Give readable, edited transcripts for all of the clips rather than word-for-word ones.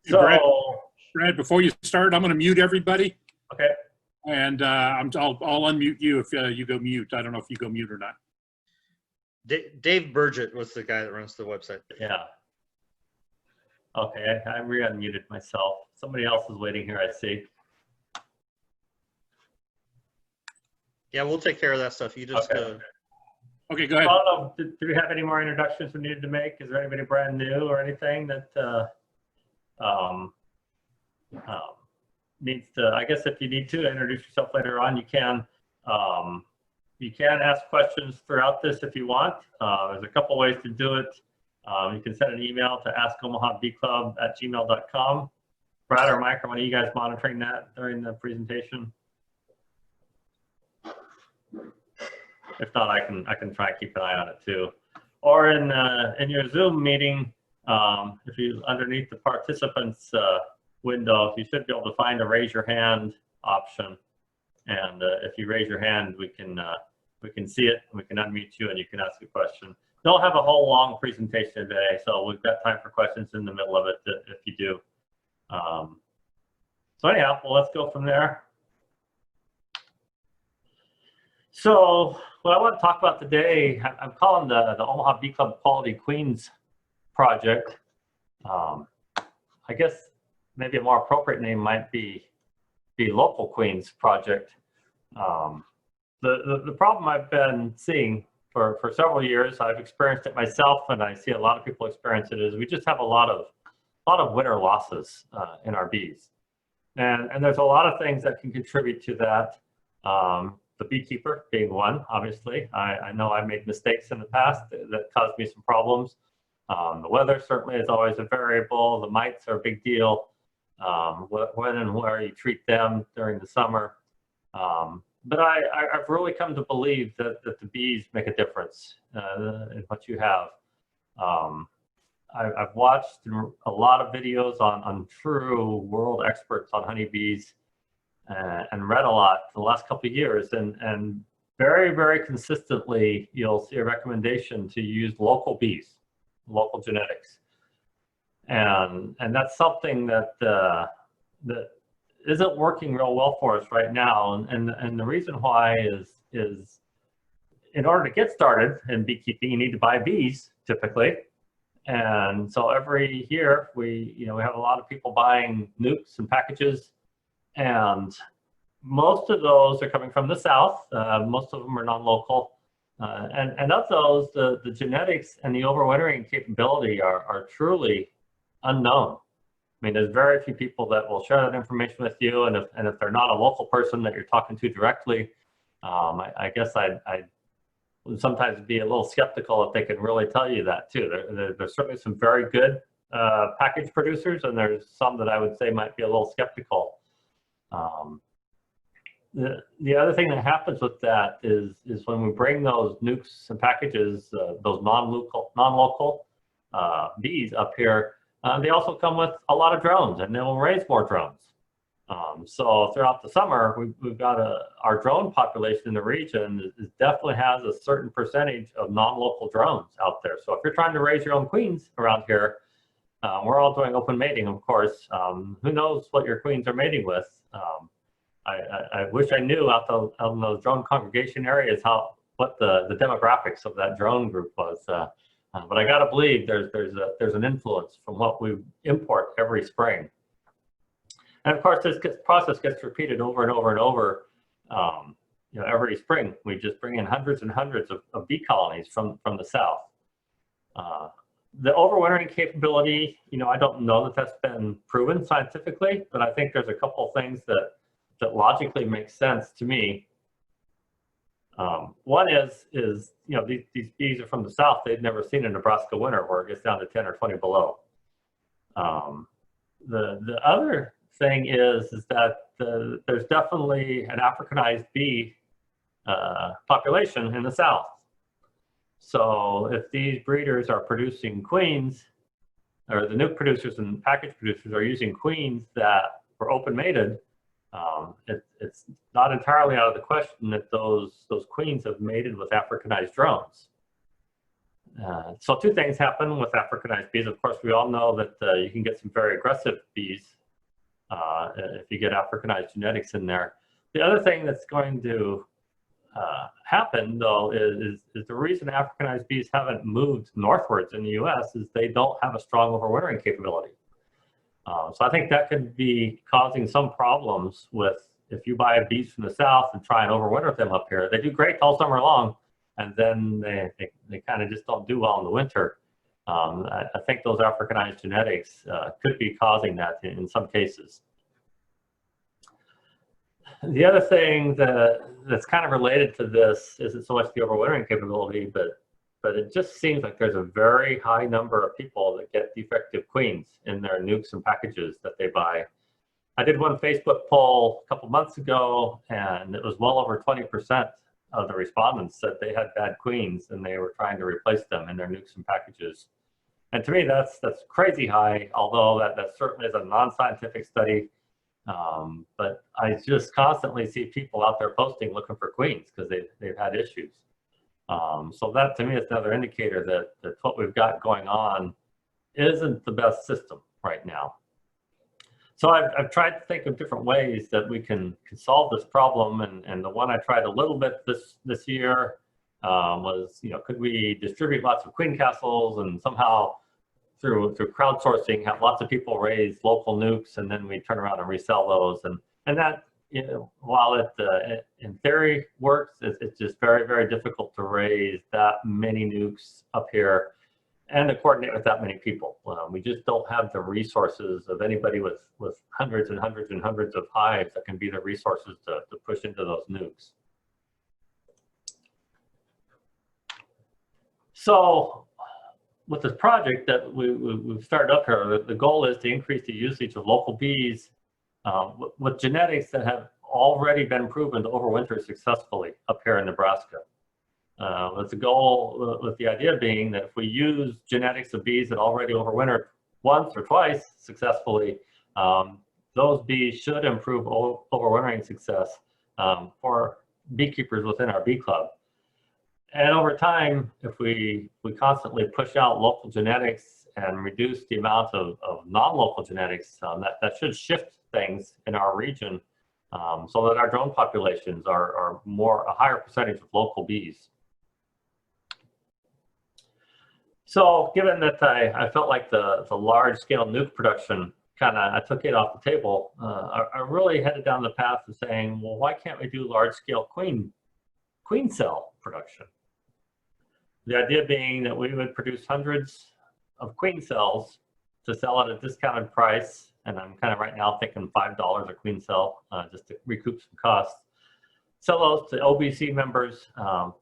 Hey, Brad, So, Brad, before you start, I'm going to mute everybody, okay. and I'll unmute you if you go mute. I don't know if you go mute or not. Dave Burgett was the guy that runs the website. Yeah. Okay, I re-unmuted myself. Somebody else is waiting here, I see. Yeah, we'll take care of that stuff. You just Okay. Okay, go I ahead. don't know, do we have any more introductions we needed to make? Is there anybody brand new or anything that um, needs to, I guess if you need to introduce yourself later on, you can. You can ask questions throughout this if you want. There's a couple ways to do it. You can send an email to askomaha-beeclub@gmail.com. Brad or Mike, are one of you guys monitoring that during the presentation? If not, I can try and keep an eye on it too. Or in your Zoom meeting, if you underneath the participants window, you should be able to find a raise your hand option. And if you raise your hand, we can see it, and we can unmute you, and you can ask a question. Don't have a whole long presentation today, so we've got time for questions in the middle of it if you do. So anyhow, well, let's go from there. So what I want to talk about today, I'm calling the Omaha-Bee-Club Quality Queens project. I guess maybe a more appropriate name might be the Local Queens project. The problem I've been seeing for several years, I've experienced it myself, and I see a lot of people experience it, is we just have a lot of winter losses in our bees. And there's a lot of things that can contribute to that. The beekeeper being one, obviously. I know I made mistakes in the past that caused me some problems. The weather certainly is always a variable. The mites are a big deal. When and where you treat them during the summer. But I've really come to believe that the bees make a difference in what you have. I've watched a lot of videos on true world experts on honeybees and read a lot the last couple of years. And very, very consistently, you'll see a recommendation to use local bees, local genetics. And that's something that that isn't working real well for us right now. And the reason why is in order to get started in beekeeping, you need to buy bees typically. And so every year we have a lot of people buying nukes and packages, and most of those are coming from the South. Most of them are non-local. And of those, the genetics and the overwintering capability are truly unknown. I mean, there's very few people that will share that information with you, and if they're not a local person that you're talking to directly, I guess I would sometimes be a little skeptical if they can really tell you that too. There's certainly some very good package producers, and there's some that I would say might be a little skeptical. The other thing that happens with that is when we bring those nukes and packages, those non-local bees up here, they also come with a lot of drones, and they will raise more drones. So throughout the summer, we've got our drone population in the region definitely has a certain percentage of non-local drones out there. So if you're trying to raise your own queens around here, we're all doing open mating, of course. Who knows what your queens are mating with? I wish I knew out in those drone congregation areas what the demographics of that drone group was. But I gotta believe there's an influence from what we import every spring. And of course, this process gets repeated over and over and over. Every spring we just bring in hundreds and hundreds of bee colonies from the South. The overwintering capability, I don't know that that's been proven scientifically, but I think there's a couple things that logically make sense to me. One is these bees are from the South. They've never seen a Nebraska winter where it gets down to 10 or 20 below. The other thing is that there's definitely an Africanized bee population in the South. So if these breeders are producing queens, or the nuke producers and package producers are using queens that were open mated, it's not entirely out of the question that those queens have mated with Africanized drones. So two things happen with Africanized bees. Of course, we all know that you can get some very aggressive bees if you get Africanized genetics in there. The other thing that's going to happen, though, is the reason Africanized bees haven't moved northwards in the U.S. is they don't have a strong overwintering capability. So I think that could be causing some problems with if you buy bees from the south and try and overwinter them up here. They do great all summer long, and then they kind of just don't do well in the winter. I think those Africanized genetics could be causing that in some cases. The other thing that's kind of related to this isn't so much the overwintering capability, but it just seems like there's a very high number of people that get defective queens in their nukes and packages that they buy. I did one Facebook poll a couple months ago, and it was well over 20% of the respondents said they had bad queens and they were trying to replace them in their nukes and packages. And to me, that's crazy high, although that certainly is a non-scientific study. But I just constantly see people out there posting looking for queens because they've had issues. So that to me is another indicator that what we've got going on isn't the best system right now. So I've tried to think of different ways that we can solve this problem, and the one I tried a little bit this year was, could we distribute lots of queen castles and somehow through crowdsourcing have lots of people raise local nukes, and then we turn around and resell those, and that, while it in theory works, it's just very, very difficult to raise that many nukes up here and to coordinate with that many people. We just don't have the resources of anybody with hundreds and hundreds and hundreds of hives that can be the resources to push into those nukes. So with this project that we've started up here, the goal is to increase the usage of local bees with genetics that have already been proven to overwinter successfully up here in Nebraska. With the goal, with the idea being that if we use genetics of bees that already overwintered once or twice successfully, those bees should improve overwintering success for beekeepers within our bee club. And over time, if we constantly push out local genetics and reduce the amount of non-local genetics, that should shift things in our region so that our drone populations are a higher percentage of local bees. So given that I felt like the large-scale nuke production I took it off the table, I really headed down the path of saying, well, why can't we do large-scale queen cell production? The idea being that we would produce hundreds of queen cells to sell at a discounted price, and I'm kind of right now thinking $5 a queen cell just to recoup some costs. Sell those to OBC members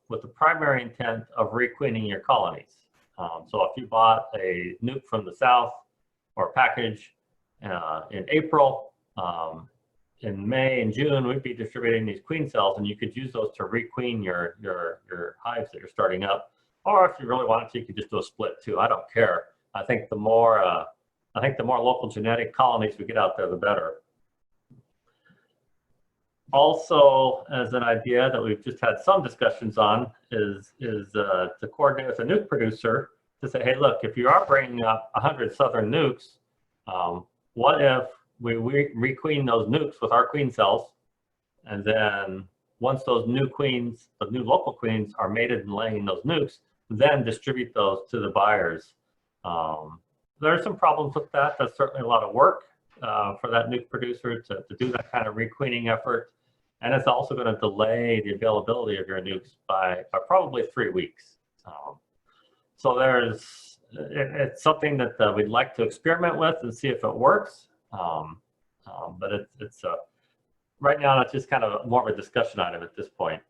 with the primary intent of requeening your colonies. So if you bought a nuke from the south or a package in April, in May and June, we'd be distributing these queen cells, and you could use those to requeen your hives that you're starting up. Or if you really wanted to, you could just do a split too. I don't care. I think the more local genetic colonies we get out there, the better. Also, as an idea that we've just had some discussions on is to coordinate with a nuke producer to say, hey, look, if you are bringing up 100 southern nukes, what if we requeen those nukes with our queen cells, and then once those new queens, the new local queens, are mated and laying those nukes, then distribute those to the buyers. There are some problems with that. That's certainly a lot of work for that nuke producer to do that kind of requeening effort. And it's also going to delay the availability of your nukes by probably 3 weeks. So it's something that we'd like to experiment with and see if it works. But it's right now, it's just kind of more of a discussion item at this point.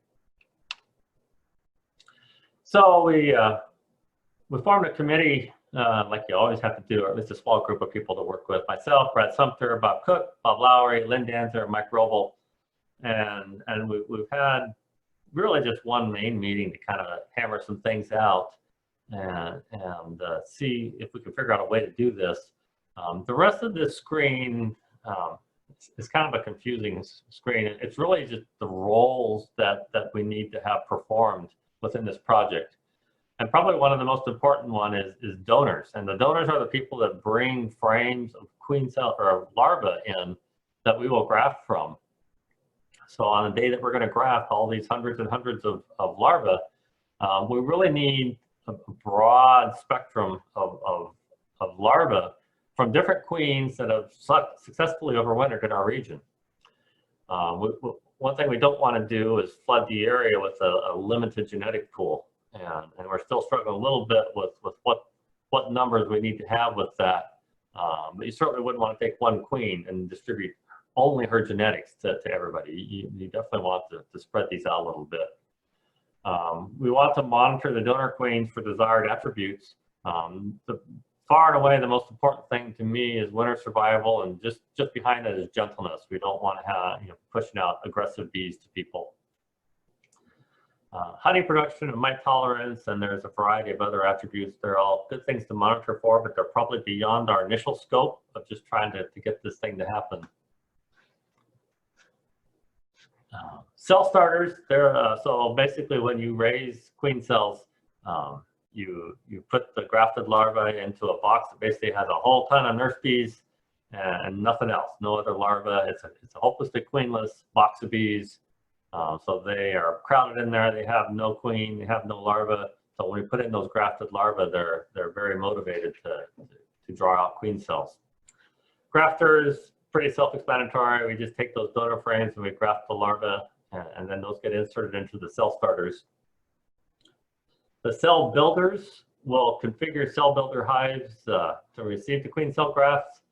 So we formed a committee, like you always have to do, or at least a small group of people to work with. Myself, Brad Sumter, Bob Cook, Bob Lowry, Lynn Danzer, Mike Roble. And we've had really just one main meeting to kind of hammer some things out and see if we can figure out a way to do this. The rest of this screen is kind of a confusing screen. It's really just the roles that we need to have performed within this project. And probably one of the most important one is donors. And the donors are the people that bring frames of queen cell or larvae in that we will graft from. So on the day that we're going to graft all these hundreds and hundreds of larvae, we really need a broad spectrum of larvae from different queens that have successfully overwintered in our region. One thing we don't want to do is flood the area with a limited genetic pool. And we're still struggling a little bit with what numbers we need to have with that. But you certainly wouldn't want to take one queen and distribute only her genetics to everybody. You definitely want to spread these out a little bit. We want to monitor the donor queens for desired attributes. Far and away, the most important thing to me is winter survival, and just behind that is gentleness. We don't want to have pushing out aggressive bees to people. Honey production and mite tolerance, and there's a variety of other attributes. They're all good things to monitor for, but they're probably beyond our initial scope of just trying to get this thing to happen. Cell starters, so basically when you raise queen cells, you put the grafted larvae into a box that basically has a whole ton of nurse bees and nothing else, no other larvae. It's a hopelessly queenless box of bees. So they are crowded in there. They have no queen. They have no larvae. So when we put in those grafted larvae, they're very motivated to draw out queen cells. Grafters, pretty self-explanatory. We just take those donor frames and we graft the larvae, and then those get inserted into the cell starters. The cell builders will configure cell builder hives to receive the queen cell grafts.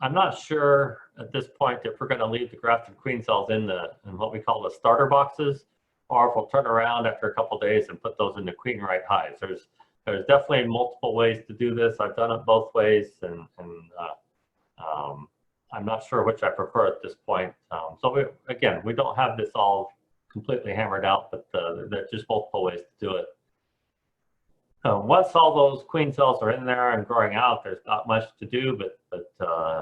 I'm not sure at this point if we're going to leave the grafted queen cells in what we call the starter boxes, or if we'll turn around after a couple days and put those into queen right hives. There's definitely multiple ways to do this. I've done it both ways, and I'm not sure which I prefer at this point. So again, we don't have this all completely hammered out, but there's just multiple ways to do it. Once all those queen cells are in there and growing out, there's not much to do, but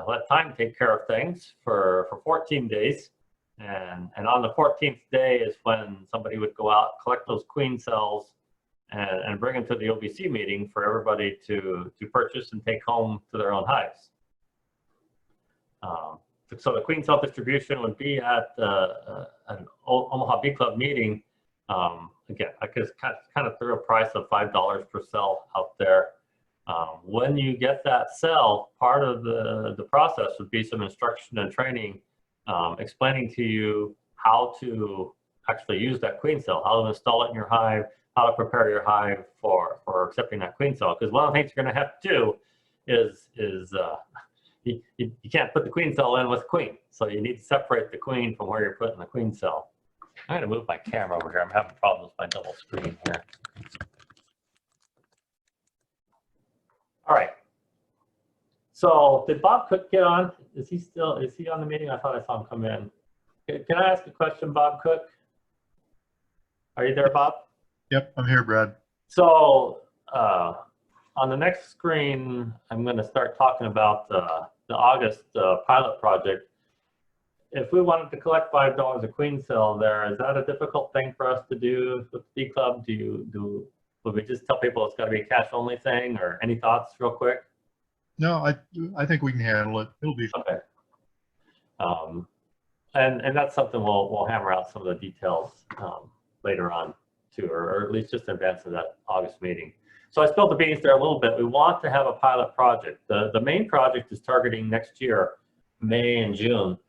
let time take care of things for 14 days. And on the 14th day is when somebody would go out, collect those queen cells, and bring them to the OBC meeting for everybody to purchase and take home to their own hives. So the queen cell distribution would be at an Omaha-Bee-Club meeting. Again, I just kind of threw a price of $5 per cell out there. When you get that cell, part of the process would be some instruction and training, explaining to you how to actually use that queen cell, how to install it in your hive, how to prepare your hive for accepting that queen cell. Because one of the things you're going to have to do is you can't put the queen cell in with queen. So you need to separate the queen from where you're putting the queen cell. I'm going to move my camera over here. I'm having problems with my double screen here. All right. So did Bob Cook get on? Is he on the meeting? I thought I saw him come in. Can I ask a question, Bob Cook? Are you there, Bob? Yep, I'm here, Brad. So on the next screen, I'm going to start talking about the August pilot project. If we wanted to collect $5 a queen cell there, is that a difficult thing for us to do with the Bee-Club? Would we just tell people it's got to be a cash only thing, or any thoughts real quick? No, I think we can handle it. It'll be fine. Okay. And that's something we'll hammer out some of the details later on too, or at least just in advance of that August meeting. So I spilled the beans there a little bit. We want to have a pilot project. The main project is targeting next year, May and June.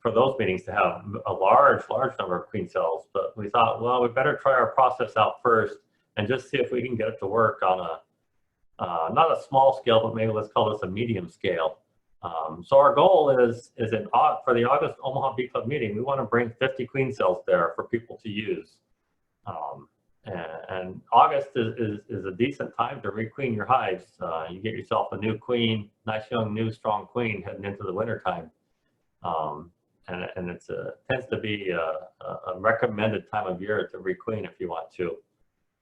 For those meetings to have a large number of queen cells, but we thought, well, we better try our process out first and just see if we can get it to work on not a small scale, but maybe let's call this a medium scale. So our goal is for the August Omaha-Bee-Club meeting, we want to bring 50 queen cells there for people to use. And August is a decent time to requeen your hives. You get yourself a new queen, nice young new strong queen heading into the winter time. And it tends to be a recommended time of year to requeen if you want to.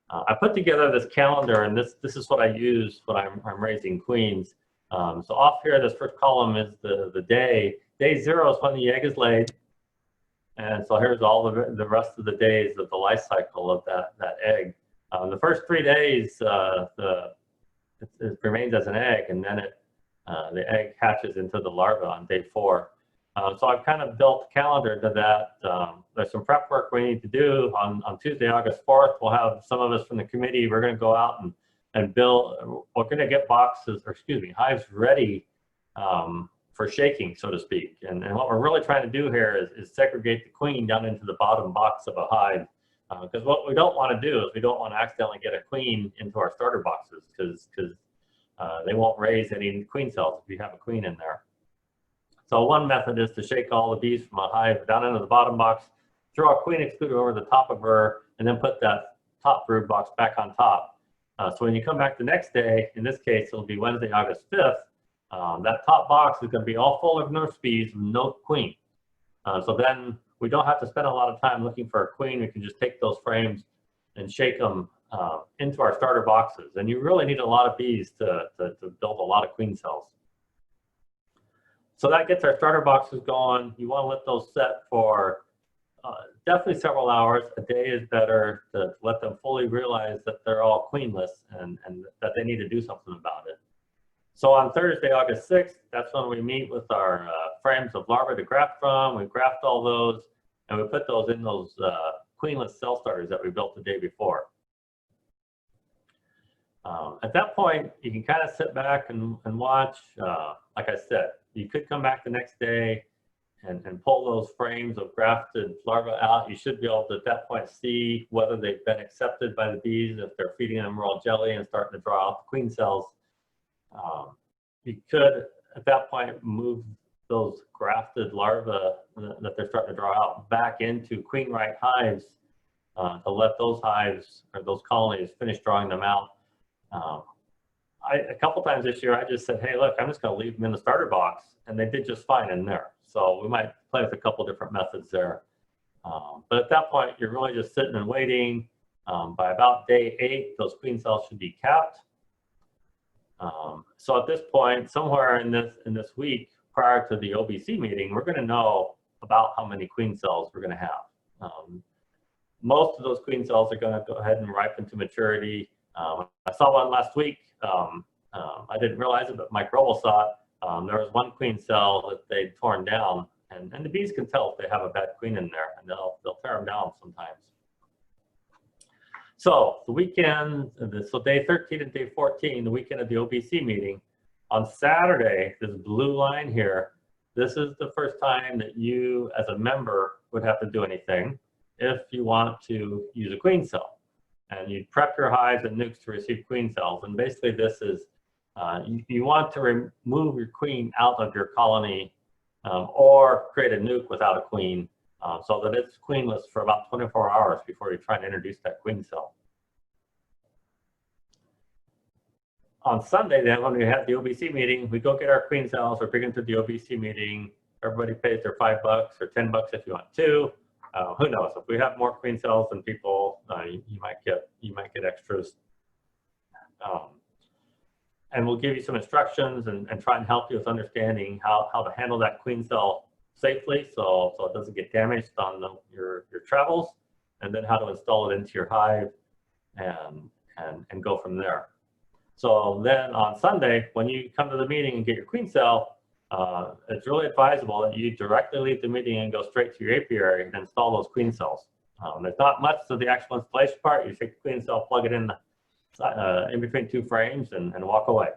I put together this calendar, and this is what I use when I'm raising queens. So off here, this first column is the day. Day 0 is when the egg is laid. And so here's all the rest of the days of the life cycle of that egg. The first 3 days, it remains as an egg, and then the egg hatches into the larva on day 4. So I've kind of built a calendar to that. There's some prep work we need to do. On Tuesday, August 4th, we'll have some of us from the committee. We're going to go out and build. We're going to get hives ready for shaking, so to speak. And what we're really trying to do here is segregate the queen down into the bottom box of a hive. Because what we don't want to do is we don't want to accidentally get a queen into our starter boxes, because they won't raise any queen cells if you have a queen in there. So one method is to shake all the bees from a hive down into the bottom box, throw a queen excluder over the top of her, and then put that top brood box back on top. So when you come back the next day, in this case, it'll be Wednesday, August 5th, that top box is going to be all full of nurse bees with no queen. So then we don't have to spend a lot of time looking for a queen. We can just take those frames and shake them into our starter boxes. And you really need a lot of bees to build a lot of queen cells. So that gets our starter boxes going. You want to let those set for definitely several hours. A day is better to let them fully realize that they're all queenless and that they need to do something about it. So on Thursday, August 6th, that's when we meet with our frames of larvae to graft from. We graft all those, and we put those in those queenless cell starters that we built the day before. At that point, you can kind of sit back and watch. Like I said, you could come back the next day and pull those frames of grafted larvae out. You should be able to, at that point, see whether they've been accepted by the bees, if they're feeding them raw jelly and starting to draw out the queen cells. You could, at that point, move those grafted larvae that they're starting to draw out back into queen-right hives to let those hives or those colonies finish drawing them out. A couple times this year, I just said, hey, look, I'm just going to leave them in the starter box, and they did just fine in there. So we might play with a couple different methods there. But at that point, you're really just sitting and waiting. By about day 8, those queen cells should be capped. So at this point, somewhere in this week prior to the OBC meeting, we're going to know about how many queen cells we're going to have. Most of those queen cells are going to go ahead and ripen to maturity. I saw one last week. I didn't realize it, but Mike Roble saw it. There was one queen cell that they'd torn down, and the bees can tell if they have a bad queen in there, and they'll tear them down sometimes. So the weekend, so day 13 and day 14, the weekend of the OBC meeting, on Saturday, this blue line here, this is the first time that you as a member would have to do anything if you want to use a queen cell. And you prep your hives and nukes to receive queen cells. And basically this is, you want to remove your queen out of your colony or create a nuke without a queen so that it's queenless for about 24 hours before you try to introduce that queen cell. On Sunday then, when we have the OBC meeting, we go get our queen cells, we bring them to the OBC meeting, everybody pays their $5 or $10 if you want to. Who knows? If we have more queen cells than people, you might get extras. And we'll give you some instructions and try and help you with understanding how to handle that queen cell safely, so it doesn't get damaged on your travels, and then how to install it into your hive and go from there. So then on Sunday, when you come to the meeting and get your queen cell, it's really advisable that you directly leave the meeting and go straight to your apiary and install those queen cells. There's not much to the actual installation part. You take the queen cell, plug it in between 2 frames and walk away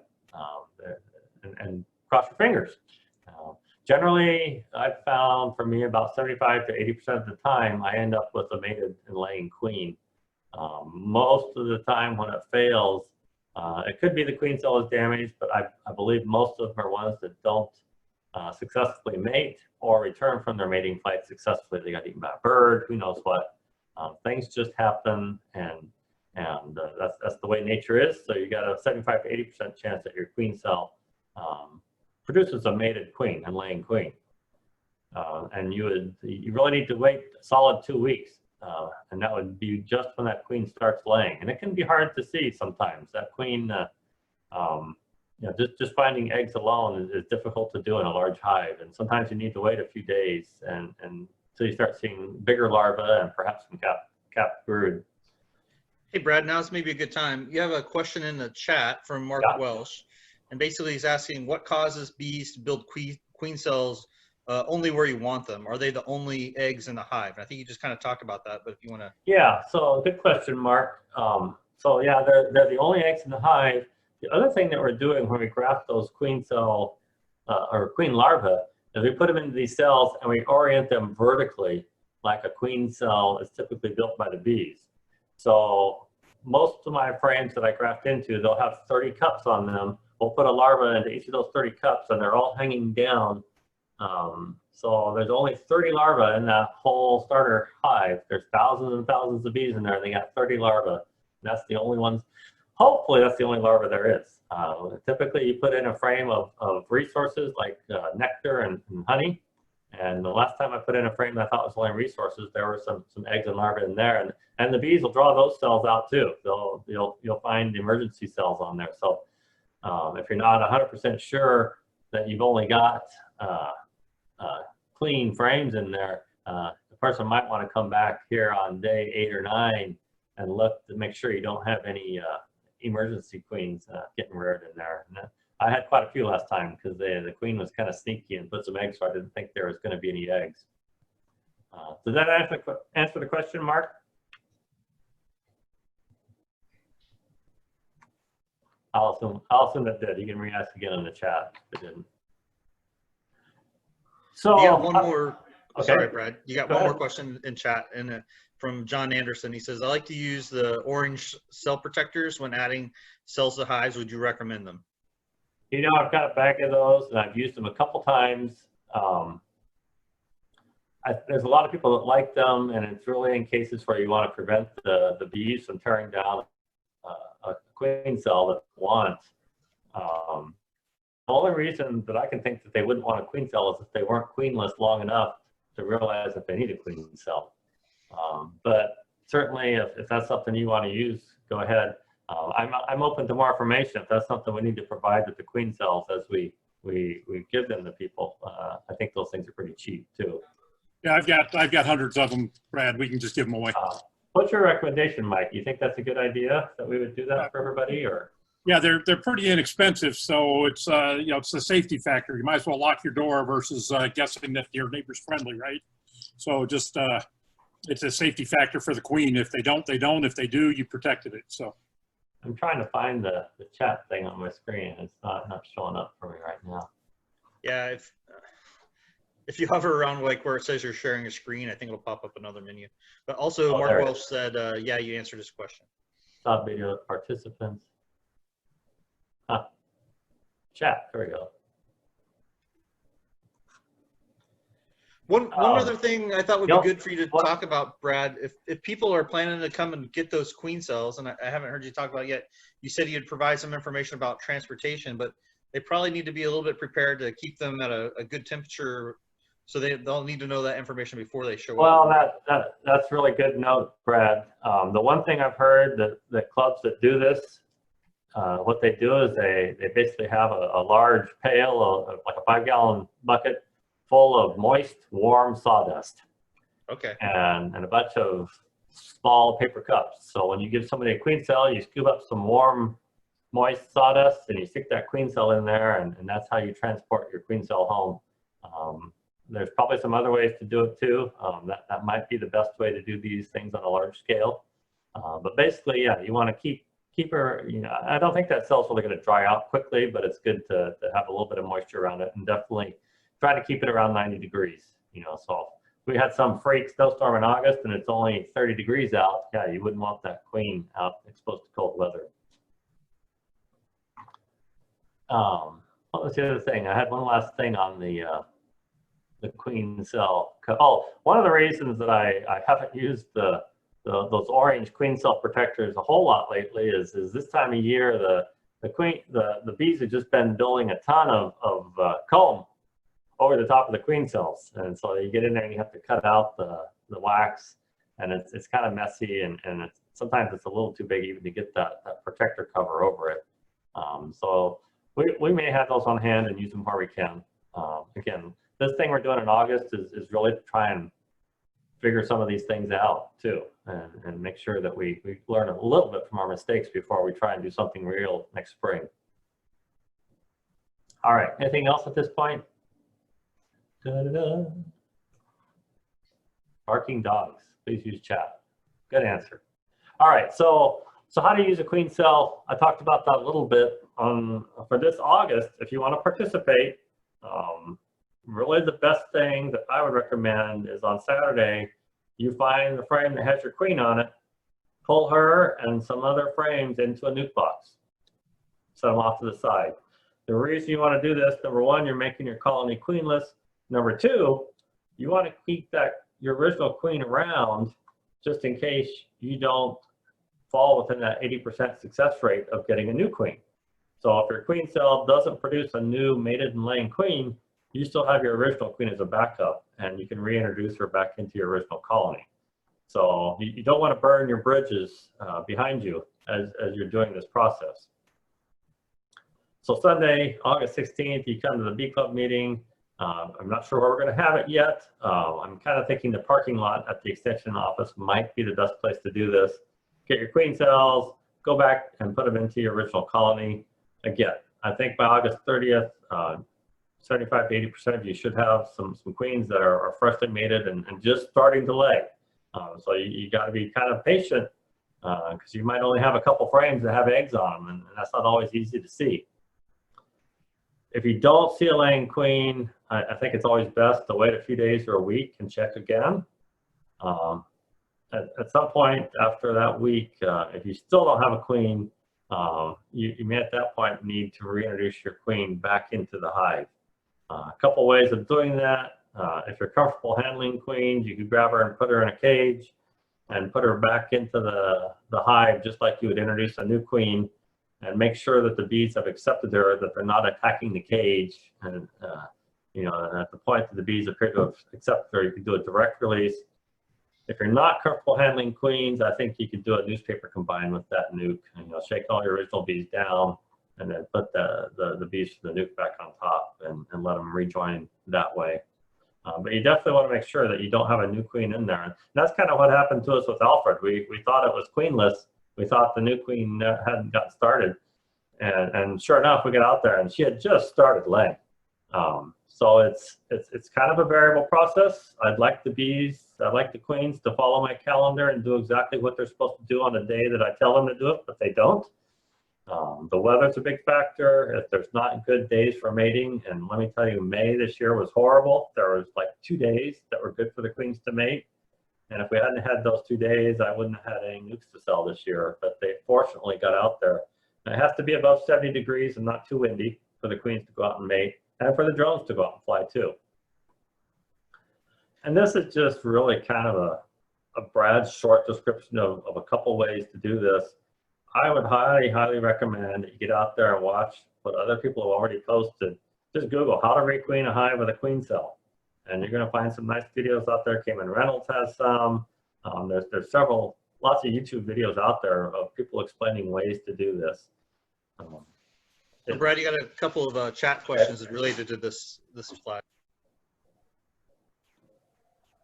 and cross your fingers. Generally, I've found for me about 75 to 80% of the time, I end up with a mated and laying queen. Most of the time when it fails, it could be the queen cell is damaged, but I believe most of them are ones that don't successfully mate or return from their mating flight successfully. They got eaten by a bird, who knows what. Things just happen, and that's the way nature is. So you got a 75 to 80% chance that your queen cell produces a mated queen and laying queen. And you really need to wait a solid 2 weeks. And that would be just when that queen starts laying. And it can be hard to see sometimes. That queen, just finding eggs alone is difficult to do in a large hive. And sometimes you need to wait a few days and until you start seeing bigger larvae and perhaps some cap brood. Hey, Brad, now's maybe a good time. You have a question in the chat from Mark Yeah. Welsh, and basically he's asking what causes bees to build queen cells only where you want them? Are they the only eggs in the hive? And I think you just kind of talked about that, but if you want to. Yeah, so good question, Mark. So yeah, they're the only eggs in the hive. The other thing that we're doing when we graft those queen cell or queen larvae is we put them into these cells and we orient them vertically like a queen cell is typically built by the bees. So most of my frames that I graft into, they'll have 30 cups on them. We'll put a larva into each of those 30 cups and they're all hanging down. So there's only 30 larvae in that whole starter hive. There's thousands and thousands of bees in there and they got 30 larvae. That's the only ones. Hopefully that's the only larva there is. Typically you put in a frame of resources like nectar and honey. And the last time I put in a frame that I thought was only resources, there were some eggs and larvae in there. And the bees will draw those cells out too. You'll find emergency cells on there. So if you're not 100% sure that you've only got clean frames in there, the person might want to come back here on day 8 or 9 and look to make sure you don't have any emergency queens getting reared in there. And I had quite a few last time because the queen was kind of sneaky and put some eggs, so I didn't think there was going to be any eggs. Does that answer the question, Mark? I'll assume that did. You can re-ask again in the chat if it didn't. So you got one more. Okay. Sorry, Brad. You got Go one more ahead. question in chat, and from John Anderson. He says, "I like to use the orange cell protectors when adding cells to hives. Would you recommend them?" You know, I've got a bag of those, and I've used them a couple times. There's a lot of people that like them, and it's really in cases where you want to prevent the bees from tearing down a queen cell that they want. The only reason that I can think that they wouldn't want a queen cell is if they weren't queenless long enough to realize that they need a queen cell. But certainly, if that's something you want to use, go ahead. I'm open to more information if that's something we need to provide with the queen cells as we give them to people. I think those things are pretty cheap too. Yeah, I've got hundreds of them, Brad. We can just give them away. What's your recommendation, Mike? You think that's a good idea that we would do that for everybody, or? Yeah, they're pretty inexpensive, so it's it's a safety factor. You might as well lock your door versus guessing that your neighbor's friendly, right? So just it's a safety factor for the queen. If they don't, they don't. If they do, you protected it. So I'm trying to find the chat thing on my screen. It's not showing up for me right now. Yeah, if you hover around like where it says you're sharing a screen, I think it'll pop up another menu. But also, Mark Welsh said, "Yeah, you answered his question." Stop video participants. Chat. There we go. One other thing I thought would be good for you to What? talk about, Brad, if people are planning to come and get those queen cells, and I haven't heard you talk about it yet, you said you'd provide some information about transportation, but they probably need to be a little bit prepared to keep them at a good temperature, so they'll need to know that information before they show up. Well, that's really good note, Brad. The one thing I've heard that clubs that do this, what they do is they basically have a large pail, like a 5-gallon bucket full of moist, warm sawdust. Okay. And a bunch of small paper cups. So when you give somebody a queen cell, you scoop up some warm, moist sawdust and you stick that queen cell in there, and that's how you transport your queen cell home. There's probably some other ways to do it too. That might be the best way to do these things on a large scale. But basically, yeah, you want to keep her, I don't think that cell's really going to dry out quickly, but it's good to have a little bit of moisture around it, and definitely try to keep it around 90 degrees. So we had some freak snowstorm in August and it's only 30 degrees out. Yeah, you wouldn't want that queen out exposed to cold weather. What was the other thing? I had one last thing on the queen cell. Oh, one of the reasons that I haven't used those orange queen cell protectors a whole lot lately is this time of year the bees have just been building a ton of comb over the top of the queen cells, and so you get in there and you have to cut out the wax, and it's kind of messy, and sometimes it's a little too big even to get that protector cover over it. So we may have those on hand and use them where we can. Again, this thing we're doing in August is really to try and figure some of these things out too, and make sure that we learn a little bit from our mistakes before we try and do something real next spring. All right, anything else at this point? Da-da-da. Barking dogs, please use chat. Good answer. All right, so how to use a queen cell. I talked about that a little bit for this August. If you want to participate, really the best thing that I would recommend is on Saturday, you find the frame that has your queen on it, pull her and some other frames into a nuke box, set them off to the side. The reason you want to do this, number one, you're making your colony queenless. Number two, you want to keep your original queen around just in case you don't fall within that 80% success rate of getting a new queen. So if your queen cell doesn't produce a new mated and laying queen, you still have your original queen as a backup, and you can reintroduce her back into your original colony. So you don't want to burn your bridges behind you as you're doing this process. So Sunday, August 16th, you come to the Bee-Club meeting. I'm not sure where we're going to have it yet. I'm kind of thinking the parking lot at the extension office might be the best place to do this. Get your queen cells, go back and put them into your original colony. Again, I think by August 30th, 75 to 80% of you should have some queens that are freshly mated and just starting to lay. So you got to be kind of patient because you might only have a couple frames that have eggs on them, and that's not always easy to see. If you don't see a laying queen, I think it's always best to wait a few days or a week and check again. At some point after that week, if you still don't have a queen, you may at that point need to reintroduce your queen back into the hive. A couple ways of doing that. If you're comfortable handling queens, you could grab her and put her in a cage and put her back into the hive just like you would introduce a new queen, and make sure that the bees have accepted her, that they're not attacking the cage. And you know, at the point that the bees appear to have accepted her, you can do a direct release. If you're not comfortable handling queens, I think you could do a newspaper combined with that nuke, and, you know, shake all your original bees down and then put the bees from the nuke back on top and let them rejoin that way. But you definitely want to make sure that you don't have a new queen in there. And that's kind of what happened to us with Alfred. We thought it was queenless. We thought the new queen hadn't got started. And sure enough, we got out there and she had just started laying. So it's kind of a variable process. I'd like the queens to follow my calendar and do exactly what they're supposed to do on the day that I tell them to do it, but they don't. The weather's a big factor. If there's not good days for mating, and let me tell you, May this year was horrible. There was like 2 days that were good for the queens to mate. And if we hadn't had those 2 days, I wouldn't have had any nukes to sell this year, but they fortunately got out there. And it has to be above 70 degrees and not too windy for the queens to go out and mate, and for the drones to go out and fly too. And this is just really kind of a Brad's short description of a couple ways to do this. I would highly recommend that you get out there and watch what other people have already posted. Just Google how to requeen a hive with a queen cell, and you're going to find some nice videos out there. Cayman Reynolds has some. There's lots of YouTube videos out there of people explaining ways to do this. Brad, you got a couple of chat questions related to this flag.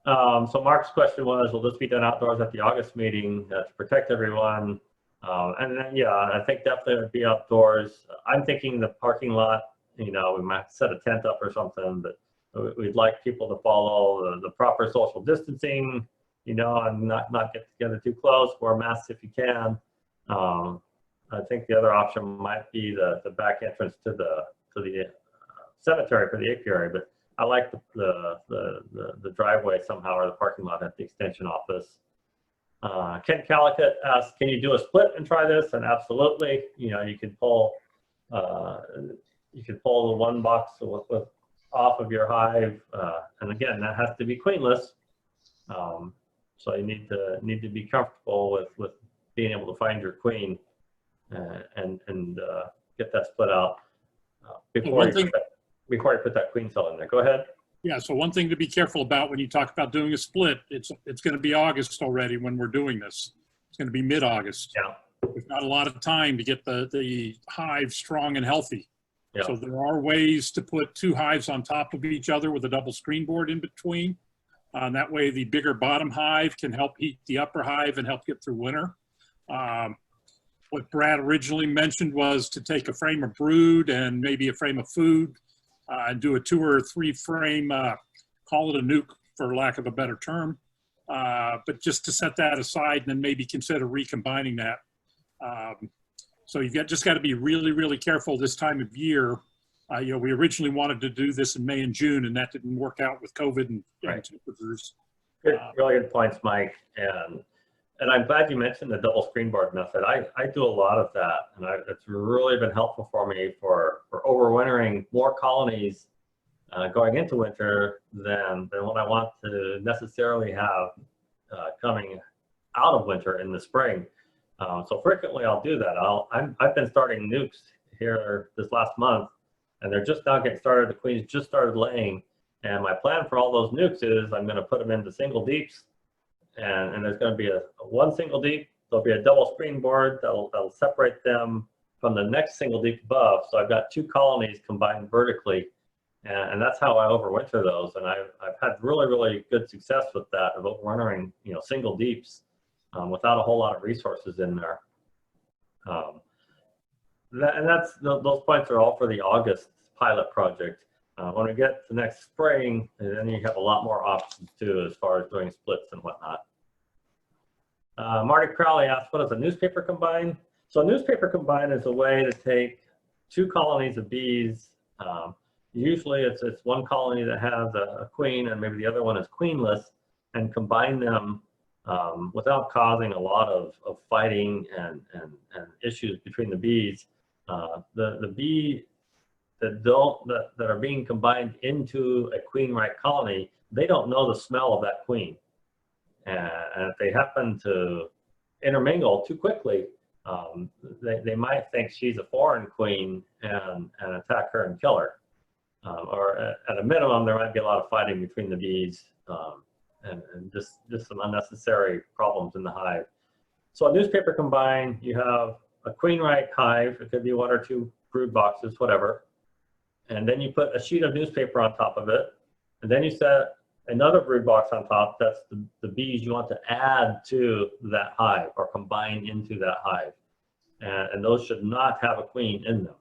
So Mark's question was, will this be done outdoors at the August meeting to protect everyone? And then, yeah, I think definitely it would be outdoors. I'm thinking the parking lot, you know, we might set a tent up or something, but we'd like people to follow the proper social distancing, you know, and not get together too close, wear masks if you can. I think the other option might be the back entrance to the cemetery for the apiary, but I like the driveway somehow, or the parking lot at the extension office. Ken Calicut asks, can you do a split and try this? And absolutely, you know, you could pull the one box off of your hive, and again, that has to be queenless. So you need to be comfortable with being able to find your queen and get that split out before you put that queen cell in there. Go ahead. Yeah, so one thing to be careful about when you talk about doing a split, it's going to be August already when we're doing this. It's going to be mid-August. Yeah. There's not a lot of time to get the hive strong and healthy. Yeah. So there are ways to put 2 hives on top of each other with a double screen board in between. That way the bigger bottom hive can help heat the upper hive and help get through winter. What Brad originally mentioned was to take a frame of brood and maybe a frame of food and do a 2 or 3 frame, call it a nuke for lack of a better term, but just to set that aside and then maybe consider recombining that. So you've just got to be really, really careful this time of year. You know, we originally wanted to do this in May and June, and that didn't work out with COVID and temperatures. Good, really good points, Mike. And I'm glad you mentioned the double screen board method. I do a lot of that, and it's really been helpful for me for overwintering more colonies going into winter than what I want to necessarily have coming out of winter in the spring. So frequently I'll do that. I've been starting nukes here this last month, and they're just now getting started. The queens just started laying, and my plan for all those nukes is I'm going to put them into single deeps, and there's going to be one single deep. There'll be a double screen board that'll separate them from the next single deep above. So I've got 2 colonies combined vertically, and that's how I overwinter those. And I've had really, really good success with that, of overwintering, you know, single deeps without a whole lot of resources in there. Those points are all for the August pilot project. When we get to next spring, then you have a lot more options too, as far as doing splits and whatnot. Marty Crowley asked, what is a newspaper combine? So a newspaper combine is a way to take 2 colonies of bees. Usually it's one colony that has a queen and maybe the other one is queenless, and combine them without causing a lot of fighting and issues between the bees. The bee that are being combined into a queen-right colony, they don't know the smell of that queen. And if they happen to intermingle too quickly, they might think she's a foreign queen and attack her and kill her. Or at a minimum, there might be a lot of fighting between the bees and just some unnecessary problems in the hive. So a newspaper combine, you have a queen-right hive. It could be 1 or 2 brood boxes, whatever. And then you put a sheet of newspaper on top of it. And then you set another brood box on top. That's the bees you want to add to that hive or combine into that hive. And those should not have a queen in them.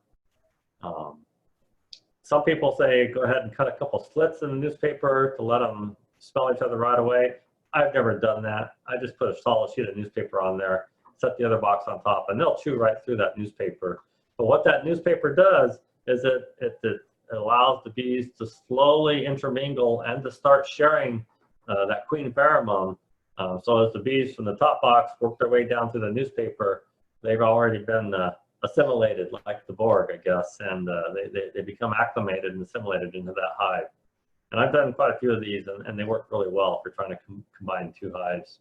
Some people say, go ahead and cut a couple slits in the newspaper to let them smell each other right away. I've never done that. I just put a solid sheet of newspaper on there, set the other box on top, and they'll chew right through that newspaper. But what that newspaper does is it allows the bees to slowly intermingle and to start sharing that queen pheromone. So as the bees from the top box work their way down through the newspaper, they've already been assimilated like the Borg, I guess, and they become acclimated and assimilated into that hive. And I've done quite a few of these, and they work really well if you're trying to combine 2 hives.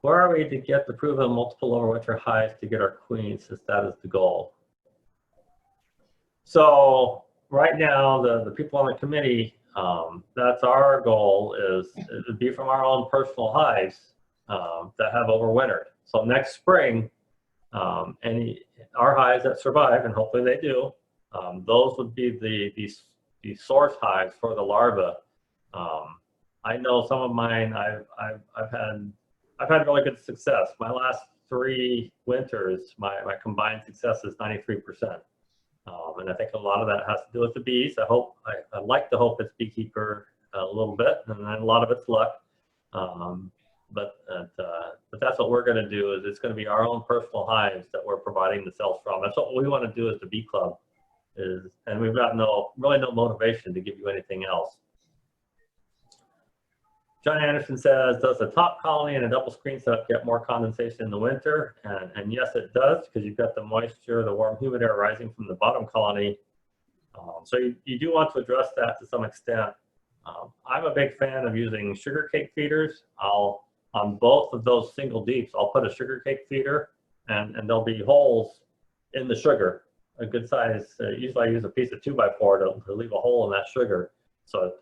Where are we to get the proven multiple overwinter hives to get our queens, since that is the goal? So right now, the people on the committee, that's our goal, is it would be from our own personal hives that have overwintered. So next spring, our hives that survive, and hopefully they do, those would be the source hives for the larvae. I know some of mine, I've had really good success. My last 3 winters, my combined success is 93%. And I think a lot of that has to do with the bees. I like to hope it's beekeeper a little bit, and then a lot of it's luck. But that's what we're going to do. Is it's going to be our own personal hives that we're providing the cells from. That's what we want to do as the bee club. And we've got really no motivation to give you anything else. John Anderson says, does the top colony and a double screen setup get more condensation in the winter? And yes, it does, because you've got the moisture, the warm humid air rising from the bottom colony. So you do want to address that to some extent. I'm a big fan of using sugar cake feeders. On both of those single deeps, I'll put a sugar cake feeder, and there'll be holes in the sugar, a good size. Usually I use a piece of 2x4 to leave a hole in that sugar. So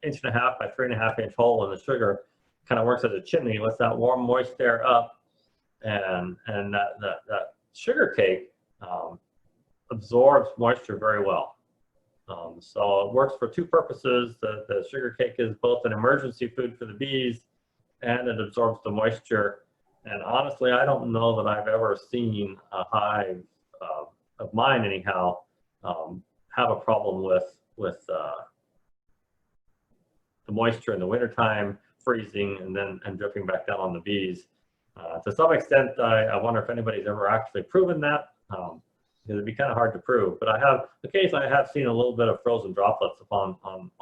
1.5 by 3.5 inch hole in the sugar kind of works as a chimney, lets that warm, moist air up, and that sugar cake absorbs moisture very well. So it works for two purposes. The sugar cake is both an emergency food for the bees, and it absorbs the moisture. And honestly, I don't know that I've ever seen a hive of mine anyhow have a problem with the moisture in the wintertime, freezing and dripping back down on the bees. To some extent, I wonder if anybody's ever actually proven that, because it'd be kind of hard to prove. But occasionally I have seen a little bit of frozen droplets on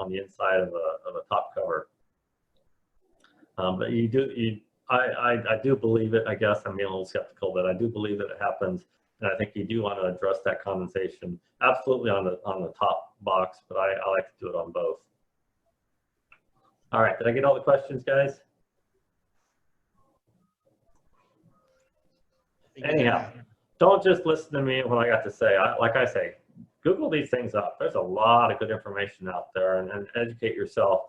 the inside of a top cover. But I do believe it. I guess I'm being a little skeptical, but I do believe that it happens, and I think you do want to address that condensation absolutely on the top box. But I like to do it on both. All right, did I get all the questions, guys? Anyhow, don't just listen to me when I got to say. Like I say, Google these things up. There's a lot of good information out there, and educate yourself.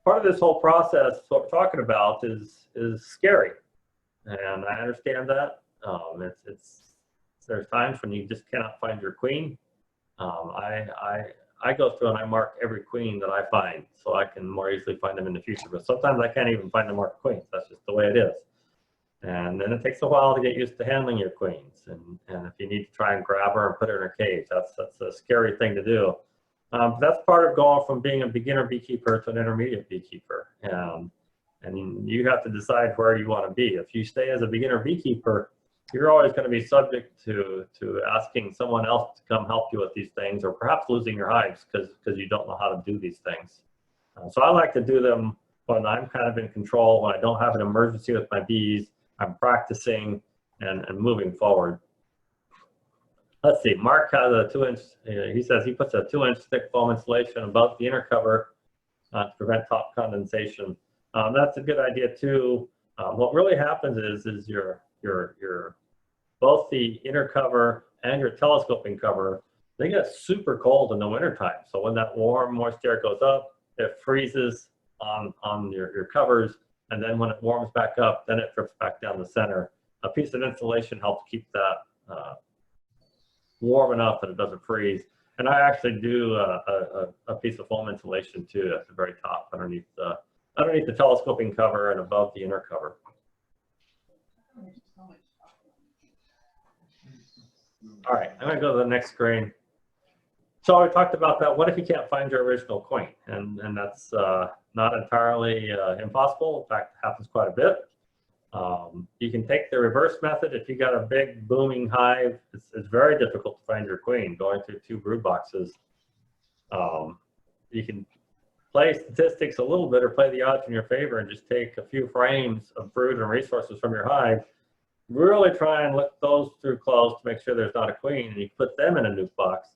Part of this whole process, what we're talking about, is scary, and I understand that. There's times when you just cannot find your queen. I go through and I mark every queen that I find so I can more easily find them in the future. But sometimes I can't even find the marked queens. That's just the way it is. And then it takes a while to get used to handling your queens. And if you need to try and grab her and put her in her cage, that's a scary thing to do. But that's part of going from being a beginner beekeeper to an intermediate beekeeper. And you have to decide where you want to be. If you stay as a beginner beekeeper, you're always going to be subject to asking someone else to come help you with these things, or perhaps losing your hives because you don't know how to do these things. So I like to do them when I'm kind of in control, when I don't have an emergency with my bees, I'm practicing and moving forward. Let's see, Mark has a 2-inch, he says he puts a 2-inch thick foam insulation above the inner cover to prevent top condensation. That's a good idea too. What really happens is your both the inner cover and your telescoping cover, they get super cold in the wintertime. So when that warm, moist air goes up, it freezes on your covers, and then when it warms back up, then it drips back down the center. A piece of insulation helps keep that warm enough that it doesn't freeze. And I actually do a piece of foam insulation too at the very top, underneath the telescoping cover and above the inner cover. All right, I'm going to go to the next screen. So we talked about that. What if you can't find your original queen? And that's not entirely impossible. In fact, it happens quite a bit. You can take the reverse method. If you got a big booming hive, it's very difficult to find your queen going through 2 brood boxes. You can play statistics a little bit or play the odds in your favor and just take a few frames of brood and resources from your hive. Really try and look those through close to make sure there's not a queen, and you put them in a nuke box,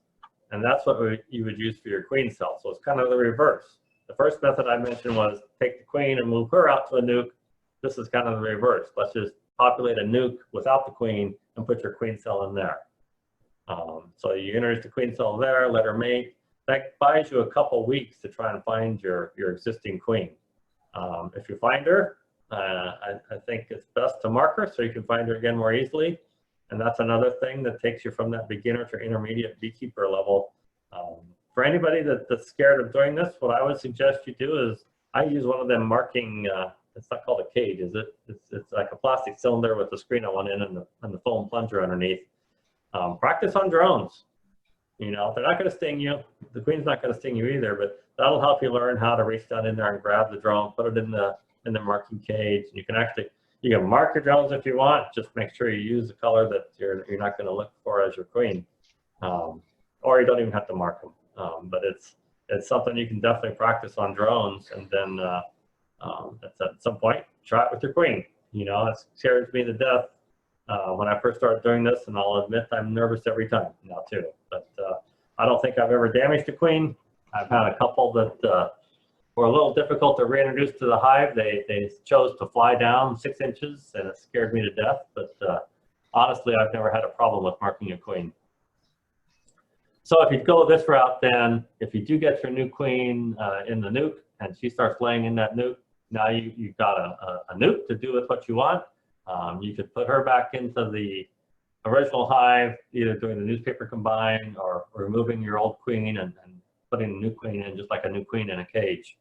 and that's what you would use for your queen cell. So it's kind of the reverse. The first method I mentioned was take the queen and move her out to a nuke. This is kind of the reverse. Let's just populate a nuke without the queen and put your queen cell in there. So you introduce the queen cell there, let her mate. That buys you a couple weeks to try and find your existing queen. If you find her, I think it's best to mark her so you can find her again more easily. And that's another thing that takes you from that beginner to intermediate beekeeper level. For anybody that's scared of doing this, what I would suggest you do is I use one of them marking, it's not called a cage, is it? It's like a plastic cylinder with a screen on one end and the foam plunger underneath. Practice on drones. You know, they're not going to sting you. The queen's not going to sting you either, but that'll help you learn how to reach down in there and grab the drone, put it in the marking cage. And you can mark your drones if you want. Just make sure you use the color that you're not going to look for as your queen, or you don't even have to mark them. But it's something you can definitely practice on drones, and then at some point try it with your queen. You know, it scares me to death when I first started doing this, and I'll admit I'm nervous every time now too. But I don't think I've ever damaged a queen. I've had a couple that were a little difficult to reintroduce to the hive. They chose to fly down 6 inches, and it scared me to death. But honestly, I've never had a problem with marking a queen. So if you go this route, then if you do get your new queen in the nuke and she starts laying in that nuke, now you've got a nuke to do with what you want. You could put her back into the original hive, either doing the newspaper combine or removing your old queen and putting a new queen in, just like a new queen in a cage.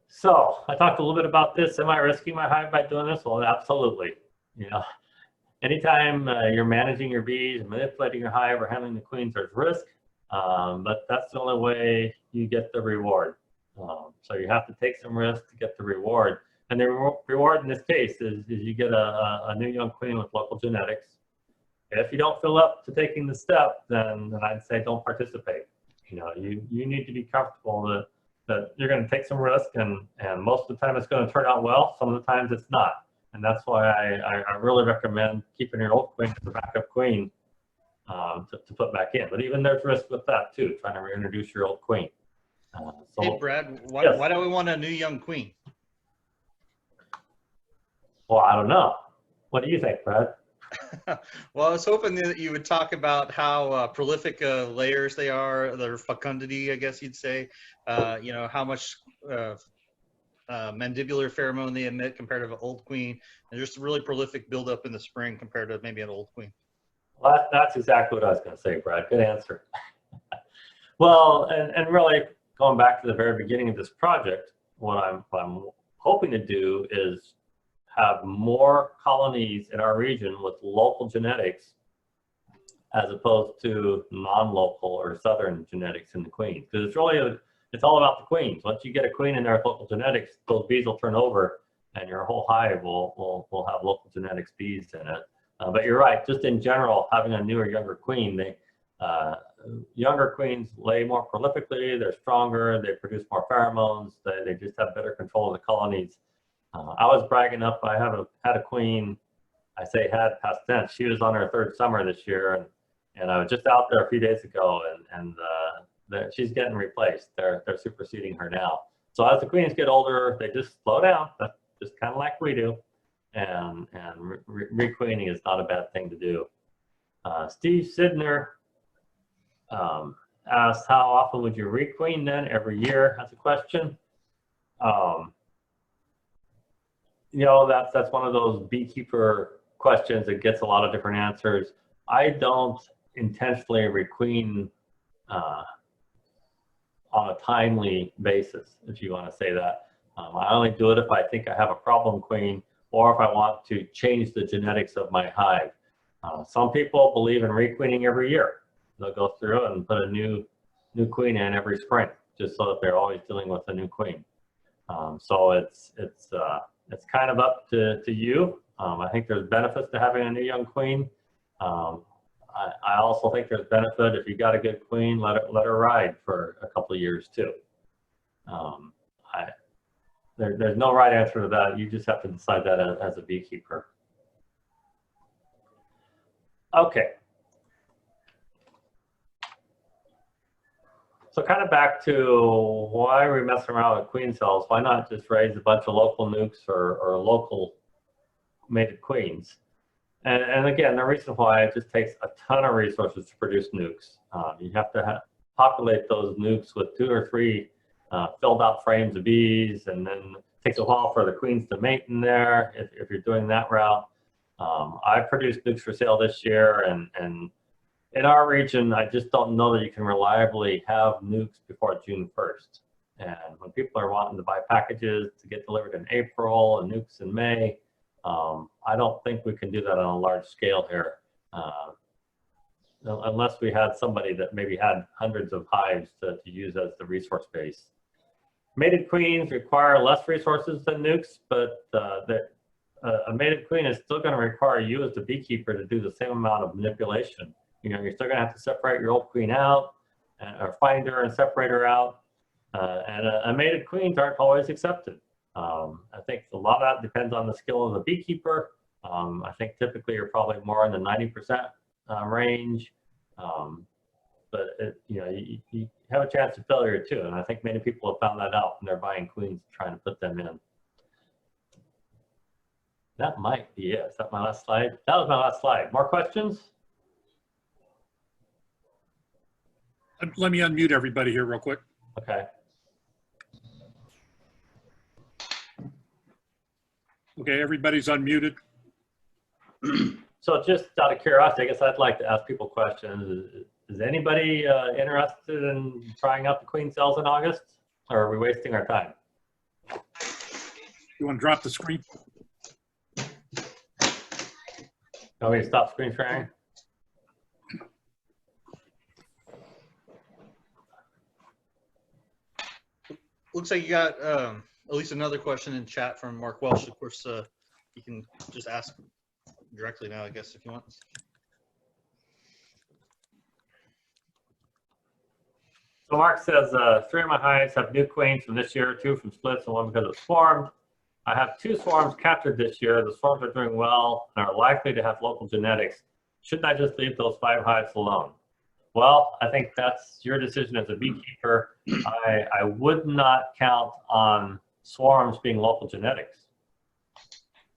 So I talked a little bit about this. Am I risking my hive by doing this? Well, absolutely. You know, anytime you're managing your bees, manipulating your hive, or handling the queens, there's risk. But that's the only way you get the reward. So you have to take some risk to get the reward. And the reward in this case is you get a new young queen with local genetics. If you don't feel up to taking the step, then I'd say don't participate. You know, you need to be comfortable that you're going to take some risk, and most of the time it's going to turn out well. Some of the times it's not. And that's why I really recommend keeping your old queen as a backup queen to put back in. But even there's risk with that too, trying to reintroduce your old queen. So, Hey, Brad, why, yes. why do we want a new young queen? Well, I don't know. What do you think, Brad? Well, I was hoping that you would talk about how prolific layers they are, their fecundity, I guess you'd say. You know, how much mandibular pheromone they emit compared to an old queen, and just really prolific buildup in the spring compared to maybe an old queen. Well, that's exactly what I was going to say, Brad. Good answer. Well, and really going back to the very beginning of this project, what I'm hoping to do is have more colonies in our region with local genetics as opposed to non-local or southern genetics in the queens. Because it's all about the queens. Once you get a queen in there with local genetics, those bees will turn over and your whole hive will have local genetics bees in it. But you're right, just in general, having a newer, younger queen, younger queens lay more prolifically, they're stronger, they produce more pheromones, they just have better control of the colonies. I was bragging up, I had a queen, I say had past tense, she was on her third summer this year, and I was just out there a few days ago, and she's getting replaced. They're superseding her now. So as the queens get older, they just slow down, that's just kind of like we do, and requeening is not a bad thing to do. Steve Sidner asked, how often would you requeen then? Every year? That's a question. You know, that's one of those beekeeper questions that gets a lot of different answers. I don't intentionally requeen on a timely basis, if you want to say that. I only do it if I think I have a problem queen or if I want to change the genetics of my hive. Some people believe in requeening every year. They'll go through and put a new queen in every spring, just so that they're always dealing with a new queen. So it's kind of up to you. I think there's benefits to having a new young queen. I also think there's benefit if you got a good queen, let her ride for a couple of years too. There's no right answer to that. You just have to decide that as a beekeeper. Okay. So kind of back to why are we messing around with queen cells? Why not just raise a bunch of local nukes or local mated queens? And again, the reason why it just takes a ton of resources to produce nukes. You have to populate those nukes with 2 or 3 filled out frames of bees, and then it takes a while for the queens to mate in there if you're doing that route. I produced nukes for sale this year, and in our region, I just don't know that you can reliably have nukes before June 1st. And when people are wanting to buy packages to get delivered in April and nukes in May, I don't think we can do that on a large scale here, unless we had somebody that maybe had hundreds of hives to use as the resource base. Mated queens require less resources than nukes, but a mated queen is still going to require you as the beekeeper to do the same amount of manipulation. You know, you're still going to have to separate your old queen out, or find her and separate her out. And mated queens aren't always accepted. I think a lot of that depends on the skill of the beekeeper. I think typically you're probably more in the 90% range. But you have a chance of failure too. And I think many people have found that out when they're buying queens, trying to put them in. That might be it. Is that my last slide? That was my last slide. More questions? Let me unmute everybody here real quick. Okay. Okay, everybody's unmuted. So just out of curiosity, I guess I'd like to ask people questions. Is anybody interested in trying out the queen cells in August, or are we wasting our time? You want to drop the screen? Want me to stop screen sharing? Looks like you got at least another question in chat from Mark Welsh. Of course, you can just ask directly now, I guess, if you want. So Mark says, 3 of my hives have new queens from this year, 2 from splits, and 1 because of swarmed. I have 2 swarms captured this year. The swarms are doing well and are likely to have local genetics. Shouldn't I just leave those 5 hives alone? Well, I think that's your decision as a beekeeper. I would not count on swarms being local genetics.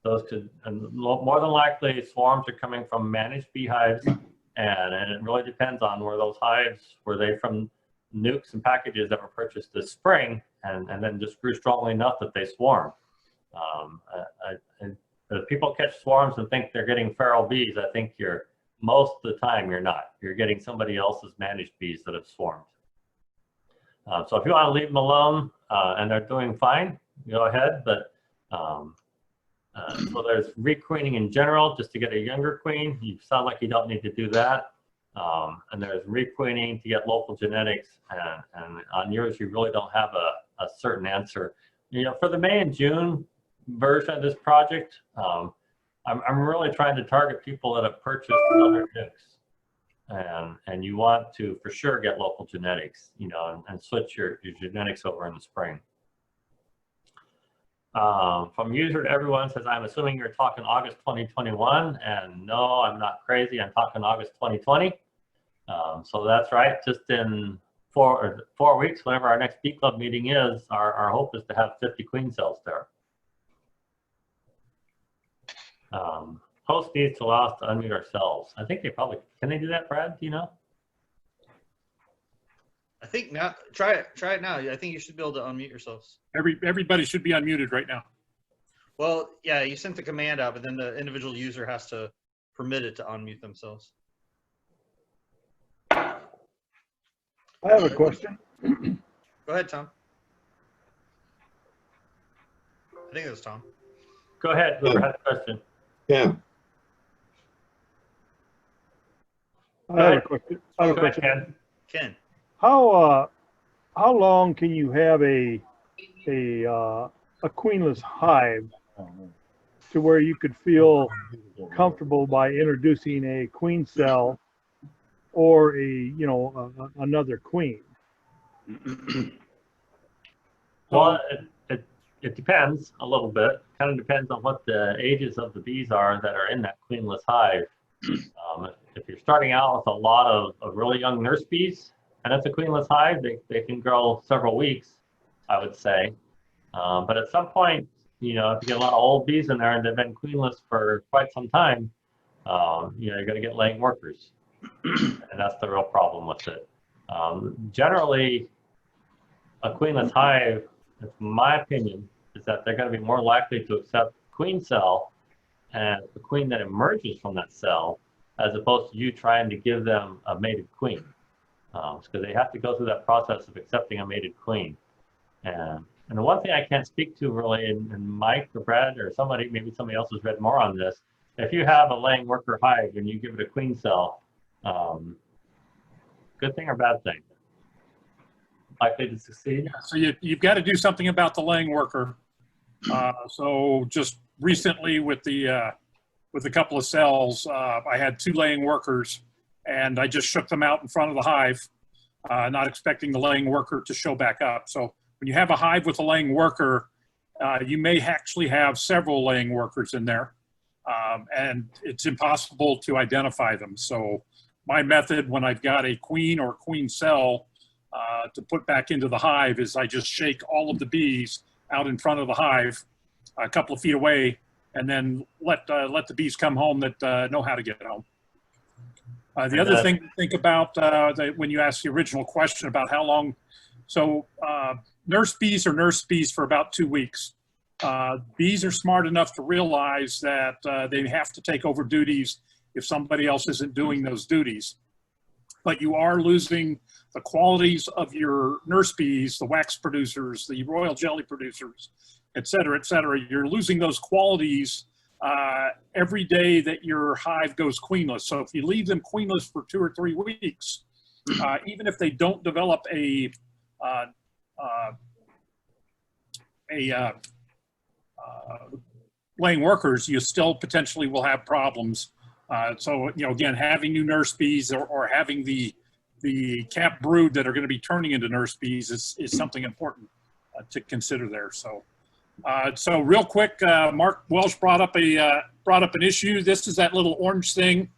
Those could, and more than likely, swarms are coming from managed beehives, and it really depends on where those hives, were they from nukes and packages that were purchased this spring and then just grew strongly enough that they swarm. If people catch swarms and think they're getting feral bees, I think most of the time you're not. You're getting somebody else's managed bees that have swarmed. So if you want to leave them alone and they're doing fine, go ahead. But so there's requeening in general, just to get a younger queen. You sound like you don't need to do that. And there's requeening to get local genetics. And on yours, you really don't have a certain answer. You know, for the May and June version of this project, I'm really trying to target people that have purchased other nukes. And you want to, for sure, get local genetics, you know, and switch your genetics over in the spring. From user to everyone says, I'm assuming you're talking August 2021, and no, I'm not crazy. I'm talking August 2020. So that's right. Just in 4 weeks, whenever our next Bee Club meeting is, our hope is to have 50 queen cells there. Host needs to allow us to unmute ourselves. I think they probably, can they do that, Brad? Do you know? I think now, try it now. I think you should be able to unmute yourselves. Everybody should be unmuted right now. Well, yeah, you sent the command out, but then the individual user has to permit it to unmute themselves. I have a question. Go ahead, Tom. I think it was Tom. Go ahead, whoever has a question. Yeah. I have a question. I have a Go ahead, question. Ken. Ken. How long can you have a queenless hive to where you could feel comfortable by introducing a queen cell or another queen? Well, it depends a little bit. Kind of depends on what the ages of the bees are that are in that queenless hive. If you're starting out with a lot of really young nurse bees, and it's a queenless hive, they can grow several weeks, I would say. But at some point, you know, if you get a lot of old bees in there and they've been queenless for quite some time, you know, you're going to get laying workers. And that's the real problem with it. Generally, a queenless hive, in my opinion, is that they're going to be more likely to accept queen cell and the queen that emerges from that cell, as opposed to you trying to give them a mated queen. Because they have to go through that process of accepting a mated queen. And the one thing I can't speak to really, and Mike or Brad or somebody, maybe somebody else has read more on this, if you have a laying worker hive and you give it a queen cell, good thing or bad thing? Likely to succeed? So you've got to do something about the laying worker. So just recently with a couple of cells, I had 2 laying workers, and I just shook them out in front of the hive, not expecting the laying worker to show back up. So when you have a hive with a laying worker, you may actually have several laying workers in there, and it's impossible to identify them. So my method when I've got a queen or queen cell to put back into the hive is I just shake all of the bees out in front of the hive a couple of feet away, and then let the bees come home that know how to get home. The other thing to think about when you ask the original question about how long, so nurse bees are nurse bees for about 2 weeks. bees are smart enough to realize that they have to take over duties if somebody else isn't doing those duties. But you are losing the qualities of your nurse bees, the wax producers, the royal jelly producers, et cetera, et cetera. You're losing those qualities every day that your hive goes queenless. So if you leave them queenless for 2 or 3 weeks, even if they don't develop laying workers, you still potentially will have problems. So, you know, again, having new nurse bees or having the cap brood that are going to be turning into nurse bees is something important to consider there. So, so real quick, Mark Welsh brought up an issue. This is that little orange thing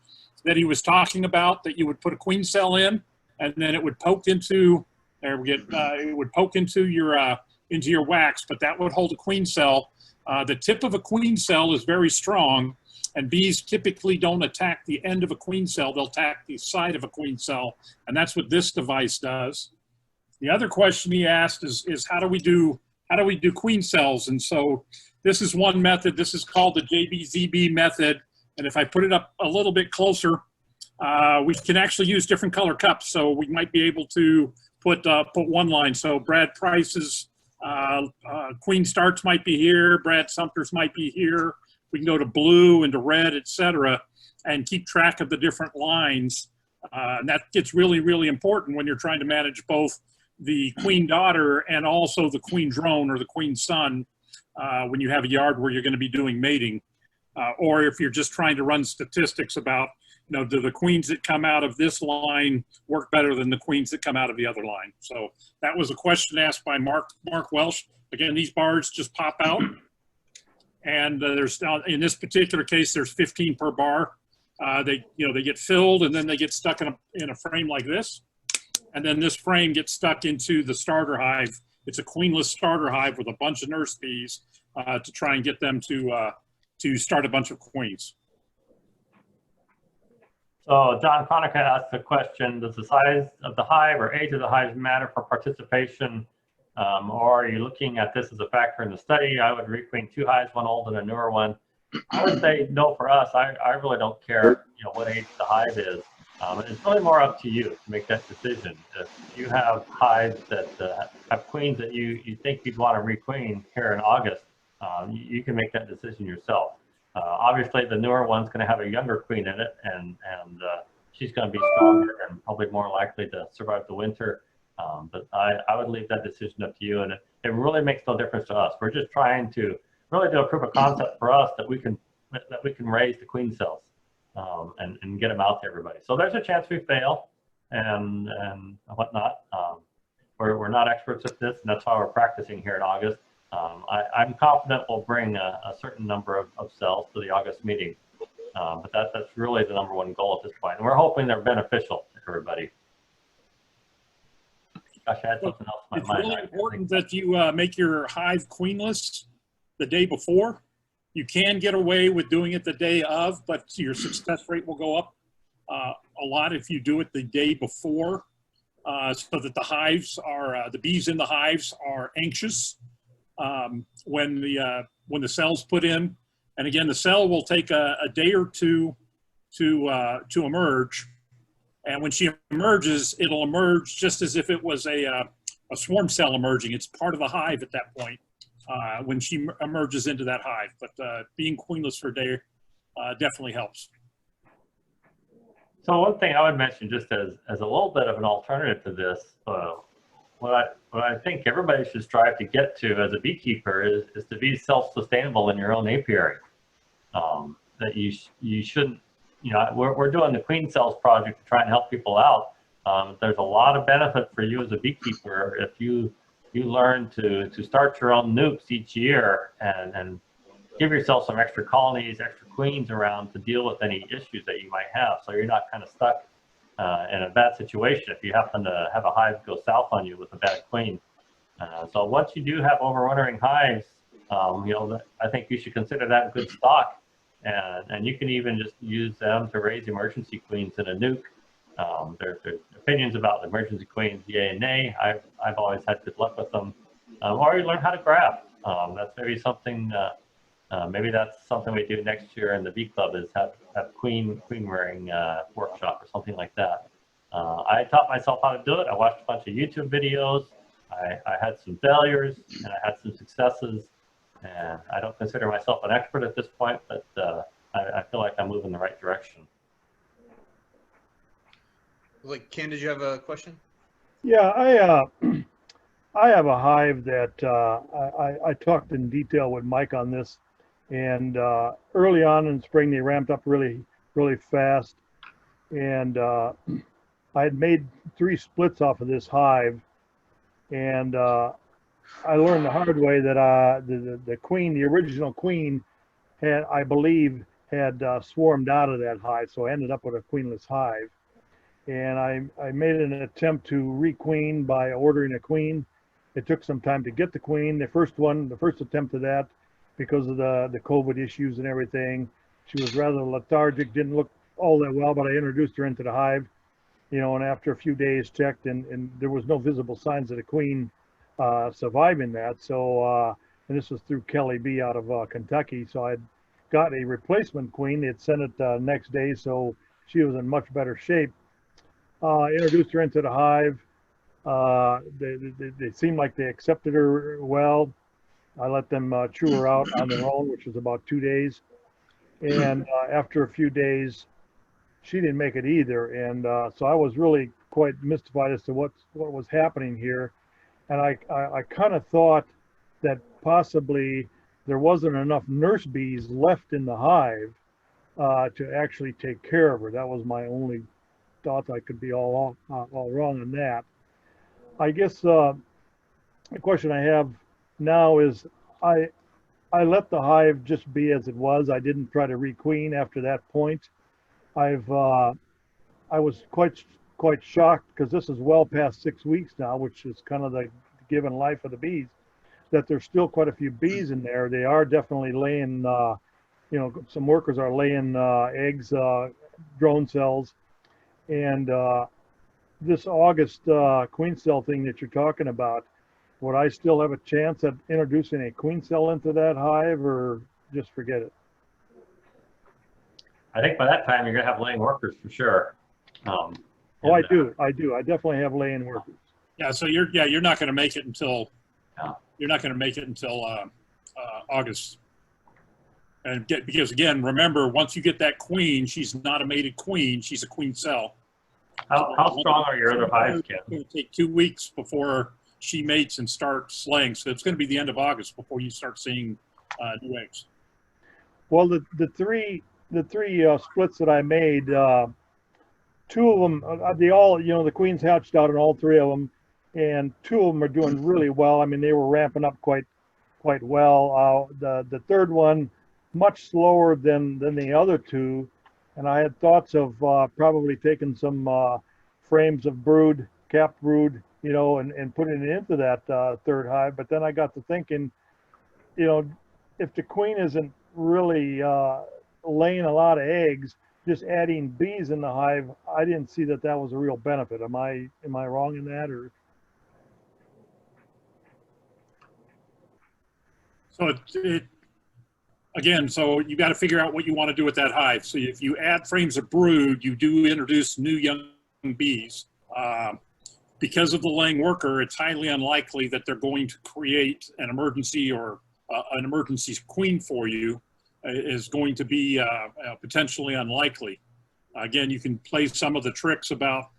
that he was talking about that you would put a queen cell in, and then it would poke into it would poke into your wax, but that would hold a queen cell. The tip of a queen cell is very strong, and bees typically don't attack the end of a queen cell. They'll attack the side of a queen cell, and that's what this device does. The other question he asked is how do we do queen cells? And so this is one method. This is called the JBZB method. And if I put it up a little bit closer, we can actually use different color cups. So we might be able to put one line. So Brad Price's Queen Starts might be here. Brad Sumter's might be here. We can go to blue and to red, et cetera, and keep track of the different lines. And that gets really, really important when you're trying to manage both the queen daughter and also the queen drone or the queen son when you have a yard where you're going to be doing mating. Or if you're just trying to run statistics about, you know, do the queens that come out of this line work better than the queens that come out of the other line? So that was a question asked by Mark Welsh. Again, these bars just pop out. And there's, in this particular case, there's 15 per bar. They get filled and then they get stuck in a frame like this. And then this frame gets stuck into the starter hive. It's a queenless starter hive with a bunch of nurse bees to try and get them to start a bunch of queens. So John Conica asked the question, does the size of the hive or age of the hive matter for participation? Or are you looking at this as a factor in the study? I would requeen 2 hives, one old and a newer one. I would say no for us. I really don't care, you know, what age the hive is. It's really more up to you to make that decision. If you have hives that have queens that you think you'd want to requeen here in August, you can make that decision yourself. Obviously, the newer one's going to have a younger queen in it, and she's going to be stronger and probably more likely to survive the winter. But I would leave that decision up to you, and it really makes no difference to us. We're just trying to really do a proof of concept for us that we can raise the queen cells and get them out to everybody. So there's a chance we fail and whatnot. We're not experts at this, and that's why we're practicing here in August. I'm confident we'll bring a certain number of cells to the August meeting, but that's really the #1 goal at this point, and we're hoping they're beneficial to everybody. Gosh, I had something else in my mind. It's really important that you make your hive queenless the day before. You can get away with doing it the day of, but your success rate will go up a lot if you do it the day before, so that the hives are, the bees in the hives are anxious when the cell's put in. And again, the cell will take a day or two to emerge. And when she emerges, it'll emerge just as if it was a swarm cell emerging. It's part of the hive at that point when she emerges into that hive. But being queenless for a day definitely helps. So one thing I would mention, just as a little bit of an alternative to this, what I think everybody should strive to get to as a beekeeper is to be self-sustainable in your own apiary. That you shouldn't, you know, we're doing the Queen Cells project to try and help people out. There's a lot of benefit for you as a beekeeper if you learn to start your own nukes each year and give yourself some extra colonies, extra queens around to deal with any issues that you might have, so you're not kind of stuck in a bad situation if you happen to have a hive go south on you with a bad queen. So once you do have overwintering hives, you know, I think you should consider that good stock, and you can even just use them to raise emergency queens in a nuke. There's opinions about emergency queens, yay and nay. I've always had good luck with them. Or you learn how to graft. That's maybe something. Maybe that's something we do next year in the Bee-Club is have queen rearing workshop or something like that. I taught myself how to do it. I watched a bunch of YouTube videos. I had some failures and I had some successes. And I don't consider myself an expert at this point, but I feel like I'm moving in the right direction. Like, Ken, did you have a question? Yeah, I have a hive that I talked in detail with Mike on this, and early on in spring they ramped up really fast, and I had made 3 splits off of this hive, and I learned the hard way that the queen, the original queen, had, I believe, had swarmed out of that hive, so I ended up with a queenless hive. And I made an attempt to requeen by ordering a queen. It took some time to get the queen. The first attempt of that, because of the COVID issues and everything, she was rather lethargic, didn't look all that well, but I introduced her into the hive, you know, and after a few days checked, and there was no visible signs of the queen surviving that. So, and this was through Kelly B out of Kentucky. So I'd got a replacement queen. They had sent it next day, so she was in much better shape. Introduced her into the hive. They seemed like they accepted her well. I let them chew her out on their own, which was about 2 days. And after a few days, she didn't make it either. And so I was really quite mystified as to what was happening here. And I kind of thought that possibly there wasn't enough nurse bees left in the hive to actually take care of her. That was my only thought. I could be all wrong on that. I guess the question I have now is I let the hive just be as it was. I didn't try to requeen after that point. I was quite shocked, because this is well past 6 weeks now, which is kind of the given life of the bees, that there's still quite a few bees in there. They are definitely laying, you know, some workers are laying eggs, drone cells. And this August queen cell thing that you're talking about, would I still have a chance at introducing a queen cell into that hive, or just forget it? I think by that time you're going to have laying workers for sure. Oh, I do. I definitely have laying workers. Yeah, so you're not going to make it until Yeah. you're not going to make it until August. And because again, remember, once you get that queen, she's not a mated queen; she's a queen cell. How strong are your other hives, Ken? It's going to take 2 weeks before she mates and starts laying. So it's going to be the end of August before you start seeing new eggs. Well, the three splits that I made, 2 of them, they all, you know, the queens hatched out in all 3 of them, and 2 of them are doing really well. I mean, they were ramping up quite well. The third one, much slower than the other 2, and I had thoughts of probably taking some frames of brood, capped brood, you know, and putting it into that third hive. But then I got to thinking, you know, if the queen isn't really laying a lot of eggs, just adding bees in the hive, I didn't see that was a real benefit. Am I wrong in that, or? So again, so you got to figure out what you want to do with that hive. So if you add frames of brood, you do introduce new young bees. Because of the laying worker, it's highly unlikely that they're going to create an emergency or an emergency queen for you. Is going to be potentially unlikely. Again, you can play some of the tricks about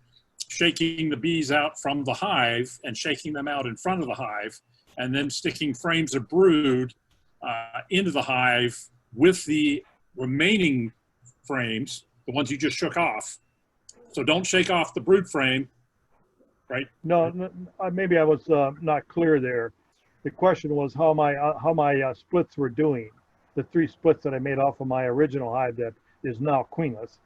shaking the bees out from the hive and shaking them out in front of the hive, and then sticking frames of brood into the hive with the remaining frames, the ones you just shook off. So don't shake off the brood frame, right? No, maybe I was not clear there. The question was how my splits were doing. The 3 splits that I made off of my original hive that is now queenless.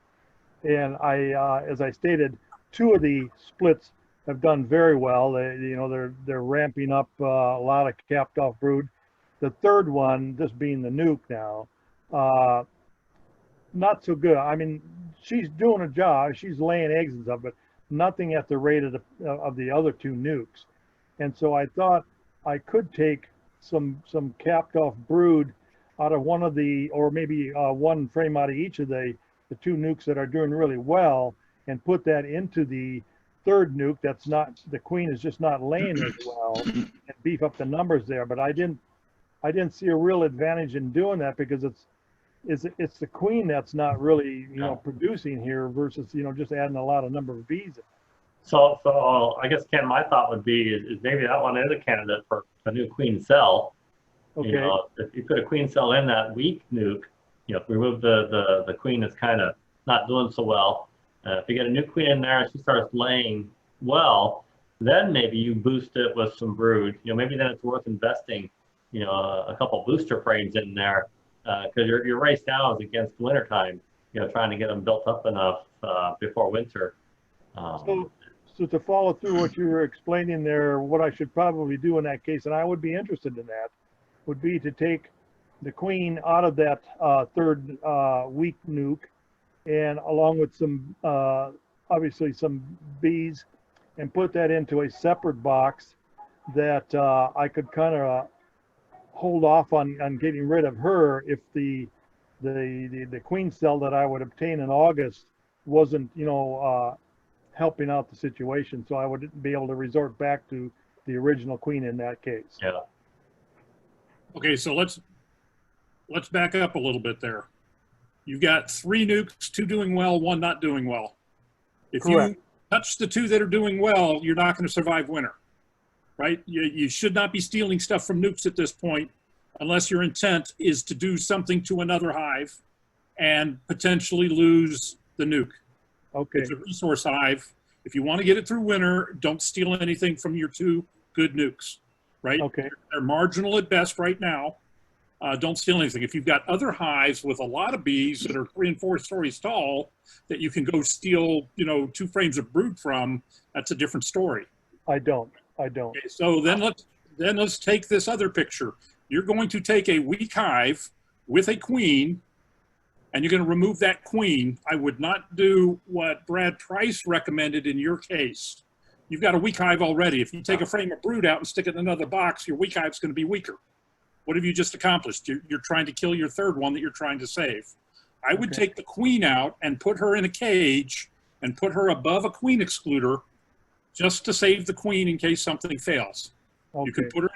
And as I stated, 2 of the splits have done very well. They're ramping up a lot of capped off brood. The third one, this being the nuke now, not so good. I mean, she's doing a job. She's laying eggs and stuff, but nothing at the rate of the other 2 nukes. And so I thought I could take some capped off brood out of one of the, or maybe one frame out of each of the two nukes that are doing really well, and put that into the third nuke that's not, the queen is just not laying as well, and beef up the numbers there. But I didn't see a real advantage in doing that, because it's the queen that's not really, you know, producing here, versus, you know, just adding a lot of number of bees. So I guess, Ken, my thought would be is maybe that one is a candidate for a new queen cell. Okay. You know, if you put a queen cell in that weak nuke, you know, remove the queen that's kind of not doing so well. If you get a new queen in there and she starts laying well, then maybe you boost it with some brood. You know, maybe then it's worth investing, you know, a couple booster frames in there, because your race now is against wintertime. You know, trying to get them built up enough before winter. So to follow through what you were explaining there, what I should probably do in that case, and I would be interested in that, would be to take the queen out of that third weak nuke, and along with some, obviously some bees, and put that into a separate box that I could kind of hold off on getting rid of her if the queen cell that I would obtain in August wasn't, you know, helping out the situation. So I would be able to resort back to the original queen in that case. Yeah. Okay, so let's back up a little bit there. You've got 3 nukes, 2 doing well, 1 not doing well. If Correct. you touch the 2 that are doing well, you're not going to survive winter, right? You should not be stealing stuff from nukes at this point, unless your intent is to do something to another hive and potentially lose the nuke. Okay. It's a resource hive. If you want to get it through winter, don't steal anything from your 2 good nukes, right? Okay. They're marginal at best right now. Don't steal anything. If you've got other hives with a lot of bees that are 3 and 4 stories tall that you can go steal, you know, 2 frames of brood from, that's a different story. I don't. Okay, so then let's take this other picture. You're going to take a weak hive with a queen, and you're going to remove that queen. I would not do what Brad Price recommended in your case. You've got a weak hive already. If you take a frame of brood out and stick it in another box, your weak hive's going to be weaker. What have you just accomplished? You're trying to kill your third one that you're trying to save. I would take the queen out and put her in a cage and put her above a queen excluder just to save the queen in case something fails. Okay. You can put her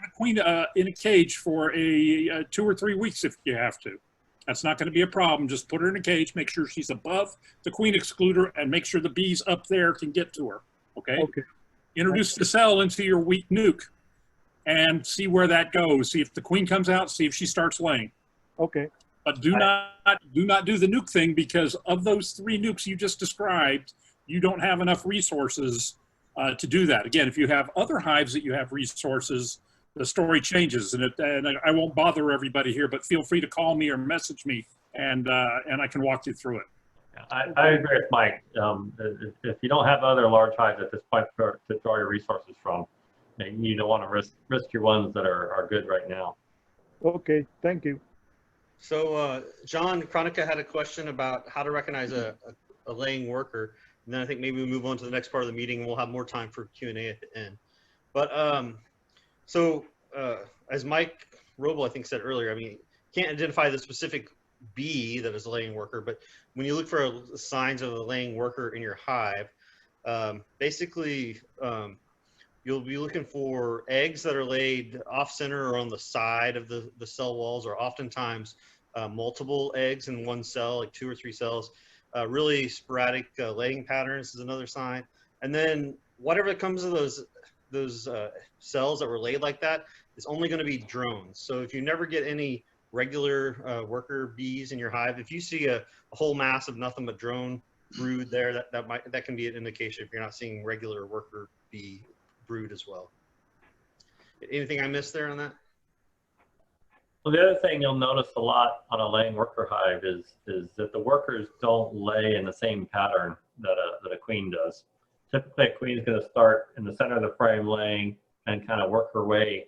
in a cage for a 2 or 3 weeks if you have to. That's not going to be a problem. Just put her in a cage, make sure she's above the queen excluder, and make sure the bees up there can get to her. Okay? Okay. Introduce the cell into your weak nuke and see where that goes. See if the queen comes out, see if she starts laying. Okay. But do not do the nuke thing, because of those 3 nukes you just described, you don't have enough resources to do that. Again, if you have other hives that you have resources, the story changes, and I won't bother everybody here, but feel free to call me or message me, and I can walk you through it. I agree with Mike. If you don't have other large hives at this point to draw your resources from, you don't want to risk your ones that are good right now. Okay. Thank you. So John Kronika had a question about how to recognize a laying worker. And then I think maybe we move on to the next part of the meeting, and we'll have more time for Q&A at the end. But as Mike Roble, I think, said earlier, I mean, you can't identify the specific bee that is a laying worker, but when you look for signs of a laying worker in your hive, basically you'll be looking for eggs that are laid off center or on the side of the cell walls, or oftentimes multiple eggs in one cell, like 2 or 3 cells. Really sporadic laying patterns is another sign. And then whatever comes of those cells that were laid like that is only going to be drones. So if you never get any regular worker bees in your hive, if you see a whole mass of nothing but drone brood there, that can be an indication if you're not seeing regular worker bee brood as well. Anything I missed there on that? Well, the other thing you'll notice a lot on a laying worker hive is that the workers don't lay in the same pattern that a queen does. Typically, a queen is going to start in the center of the frame laying and kind of work her way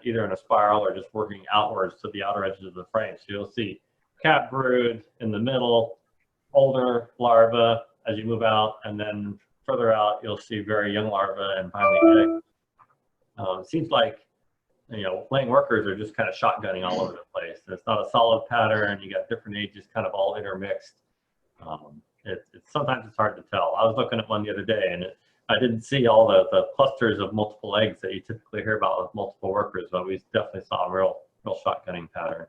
either in a spiral or just working outwards to the outer edges of the frame. So you'll see cap brood in the middle, older larvae as you move out, and then further out you'll see very young larvae and finally eggs. It seems like laying workers are just kind of shotgunning all over the place. It's not a solid pattern. You got different ages kind of all intermixed. Sometimes it's hard to tell. I was looking at one the other day, and I didn't see all the clusters of multiple eggs that you typically hear about with multiple workers, but we definitely saw a real shotgunning pattern.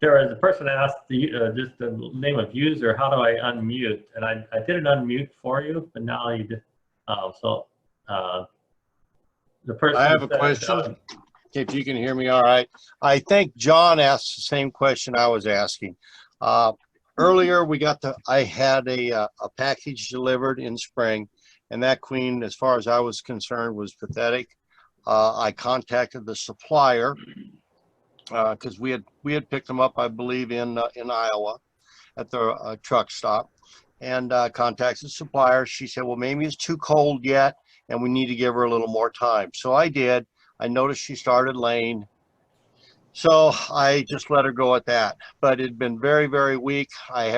There was a person asked just the name of user, how do I unmute? And I did an unmute for you, but now you did. The person I have a said, question. If you can hear me all right. I think John asked the same question I was asking. Earlier, I had a package delivered in spring, and that queen, as far as I was concerned, was pathetic. I contacted the supplier because we had picked them up, I believe, in Iowa at the truck stop, and contacted the supplier. She said, well, maybe it's too cold yet, and we need to give her a little more time. So I did. I noticed she started laying. So I just let her go at that. But it'd been very, very weak. I've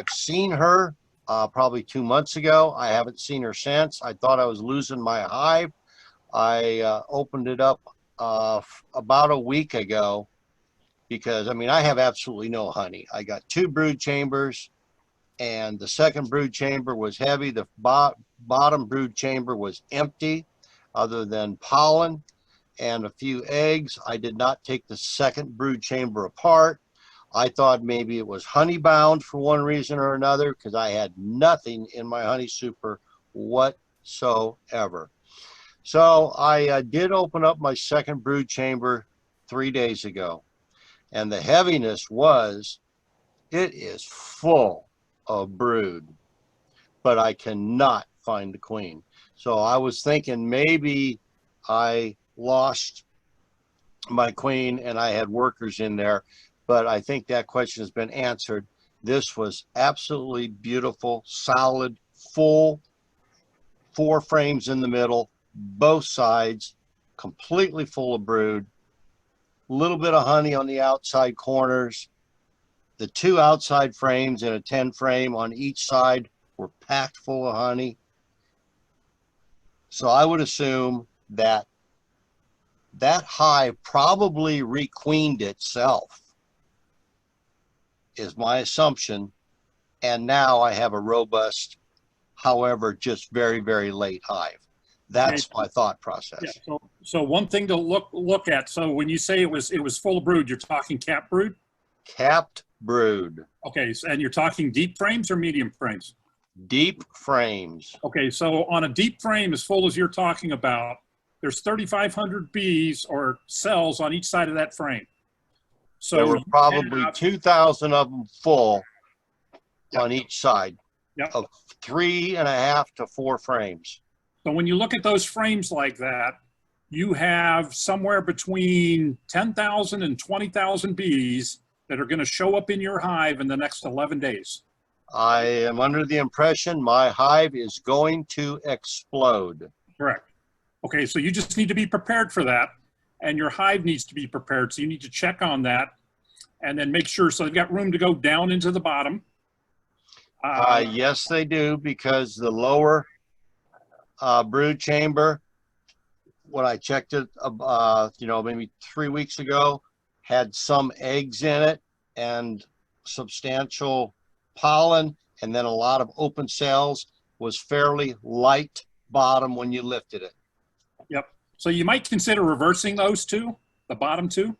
seen her probably 2 months ago. I haven't seen her since. I thought I was losing my hive. I opened it up about a week ago because, I mean, I have absolutely no honey. I got 2 brood chambers, and the second brood chamber was heavy. The bottom brood chamber was empty other than pollen and a few eggs. I did not take the second brood chamber apart. I thought maybe it was honey bound for one reason or another because I had nothing in my honey super whatsoever. So I did open up my second brood chamber 3 days ago, and the heaviness it is full of brood, but I cannot find the queen. So I was thinking maybe I lost my queen and I had workers in there, but I think that question has been answered. This was absolutely beautiful, solid, full, 4 frames in the middle, both sides, completely full of brood, a little bit of honey on the outside corners. The 2 outside frames and a 10 frame on each side were packed full of honey. So I would assume that hive probably requeened itself, is my assumption. And now I have a robust, however, just very, very late hive. That's my thought process. Yeah, so one thing to look at. So when you say it was full of brood, you're talking capped brood? Capped brood. Okay, and you're talking deep frames or medium frames? Deep frames. Okay, so on a deep frame as full as you're talking about, there's 3,500 bees or cells on each side of that frame. So there were probably 2,000 of them full on each side of 3.5 to 4 frames. So when you look at those frames like that, you have somewhere between 10,000 and 20,000 bees that are going to show up in your hive in the next 11 days. I am under the impression my hive is going to explode. Correct. Okay, so you just need to be prepared for that, and your hive needs to be prepared. So you need to check on that and then make sure, so they've got room to go down into the bottom. Yes, they do, because the lower brood chamber, when I checked it, maybe 3 weeks ago, had some eggs in it and substantial pollen, and then a lot of open cells, was fairly light bottom when you lifted it. Yep. So you might consider reversing those 2, the bottom 2.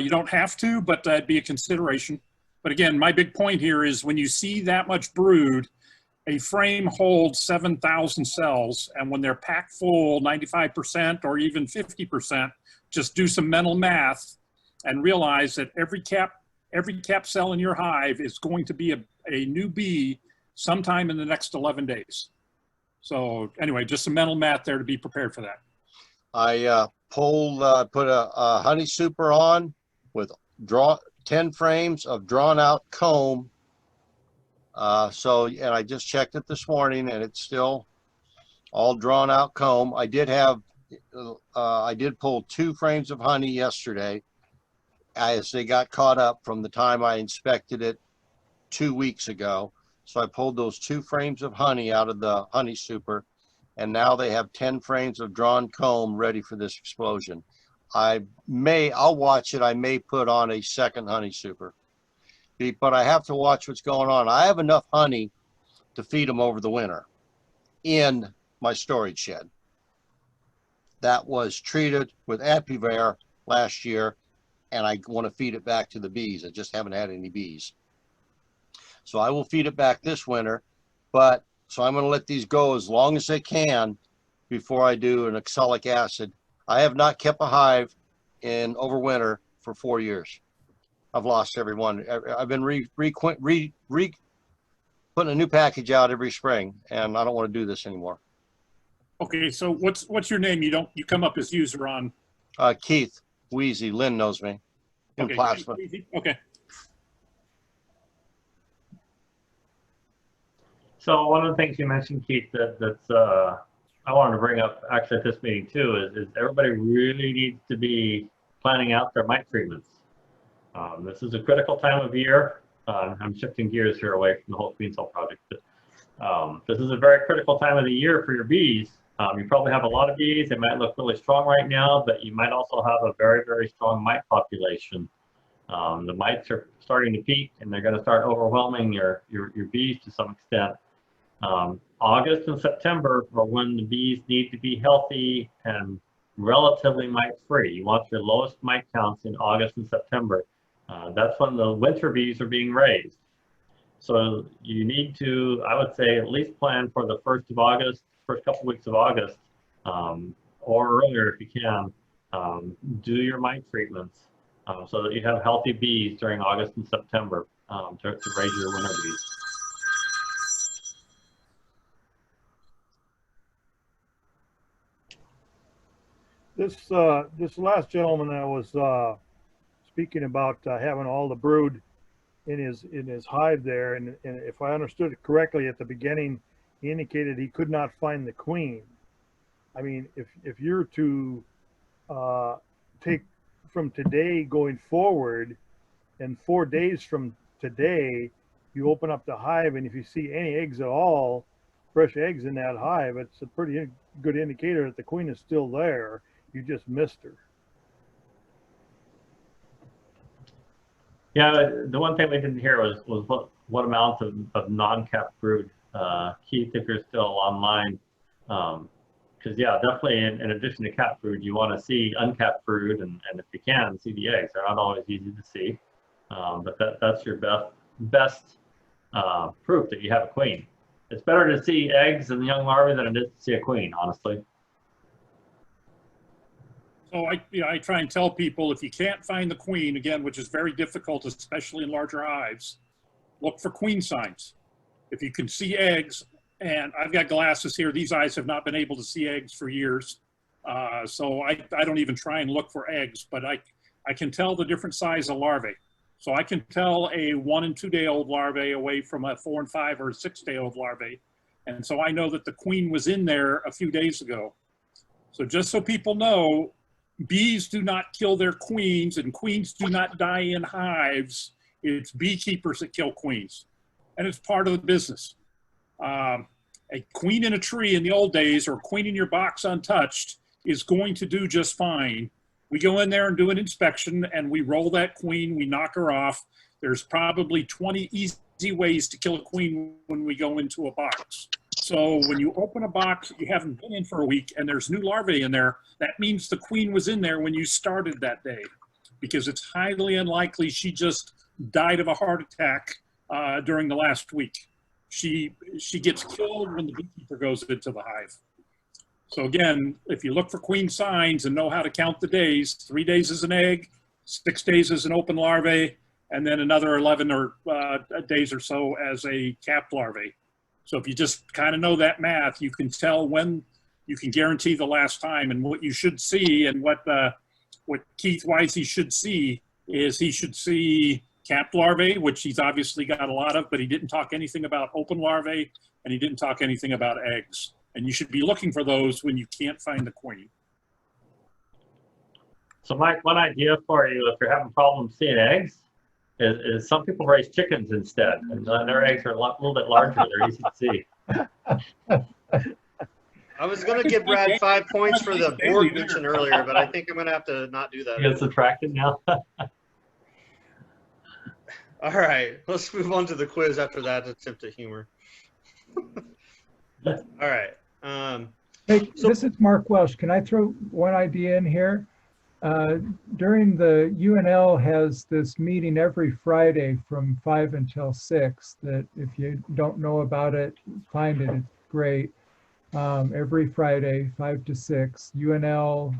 You don't have to, but that'd be a consideration. But again, my big point here is when you see that much brood, a frame holds 7,000 cells, and when they're packed full 95% or even 50%, just do some mental math and realize that every cap cell in your hive is going to be a new bee sometime in the next 11 days. So anyway, just some mental math there to be prepared for that. I put a honey super on with 10 frames of drawn out comb. And I just checked it this morning, and it's still all drawn out comb. I did pull 2 frames of honey yesterday as they got caught up from the time I inspected it 2 weeks ago. So I pulled those 2 frames of honey out of the honey super, and now they have 10 frames of drawn comb ready for this explosion. I'll watch it. I may put on a second honey super, but I have to watch what's going on. I have enough honey to feed them over the winter in my storage shed that was treated with Apivir last year, and I want to feed it back to the bees. I just haven't had any bees. So I will feed it back this winter, so I'm going to let these go as long as they can before I do an oxalic acid. I have not kept a hive in overwinter for 4 years. I've lost every one. I've been putting a new package out every spring, and I don't want to do this anymore. Okay, so what's your name? You come up as user on. Keith Wheezy. Lynn knows me. In plasma. Okay. So one of the things you mentioned, Keith, that's I wanted to bring up actually at this meeting too is everybody really needs to be planning out their mite treatments. This is a critical time of year. I'm shifting gears here away from the whole queen cell project. But, this is a very critical time of the year for your bees. You probably have a lot of bees. They might look really strong right now, but you might also have a very, very strong mite population. The mites are starting to peak, and they're going to start overwhelming your bees to some extent. August and September are when the bees need to be healthy and relatively mite-free. You want your lowest mite counts in August and September. That's when the winter bees are being raised. So you need to, I would say, at least plan for the 1st of August, first couple weeks of August, or earlier if you can. Do your mite treatments so that you have healthy bees during August and September to raise your winter bees. This last gentleman that was speaking about having all the brood in his hive there, and if I understood it correctly at the beginning, he indicated he could not find the queen. I mean, if you're to take from today going forward, and 4 days from today, you open up the hive, and if you see any eggs at all, fresh eggs in that hive, it's a pretty good indicator that the queen is still there. You just missed her. Yeah, the one thing we didn't hear was what amount of non-capped brood. Keith, if you're still online, because yeah, definitely in addition to capped brood, you want to see uncapped brood, and if you can, see the eggs. They're not always easy to see, but that's your best proof that you have a queen. It's better to see eggs and young larvae than it is to see a queen, honestly. So I try and tell people, if you can't find the queen, again, which is very difficult, especially in larger hives, look for queen signs. If you can see eggs, and I've got glasses here, these eyes have not been able to see eggs for years. So I don't even try and look for eggs, but I can tell the different size of larvae. So I can tell a 1 and 2 day old larvae away from a 4 and 5 or 6 day old larvae. And so I know that the queen was in there a few days ago. So just so people know, bees do not kill their queens, and queens do not die in hives. It's beekeepers that kill queens, and it's part of the business. A queen in a tree in the old days, or a queen in your box untouched, is going to do just fine. We go in there and do an inspection, and we roll that queen, we knock her off. There's probably 20 easy ways to kill a queen when we go into a box. So when you open a box that you haven't been in for a week and there's new larvae in there, that means the queen was in there when you started that day, because it's highly unlikely she just died of a heart attack during the last week. She gets killed when the beekeeper goes into the hive. So again, if you look for queen signs and know how to count the days, 3 days as an egg, 6 days as an open larvae, and then another 11 or days or so as a capped larvae. So if you just kind of know that math, you can tell when you can guarantee the last time. And what you should see, and what Keith Wisey should see, is he should see capped larvae, which he's obviously got a lot of, but he didn't talk anything about open larvae, and he didn't talk anything about eggs. And you should be looking for those when you can't find the queen. So Mike, one idea for you, if you're having problems seeing eggs, is some people raise chickens instead, and their eggs are a little bit larger. They're easy to see. I was gonna give Brad 5 points for the board mention earlier, but I think I'm gonna have to not do that. You get subtracted now? All right, let's move on to the quiz after that attempt at humor. All right. Hey, So- this is Mark Welsh. Can I throw one idea in here? During the UNL has this meeting every Friday from 5 until 6 that if you don't know about it, find it. It's great. Every Friday, 5 to 6, UNL,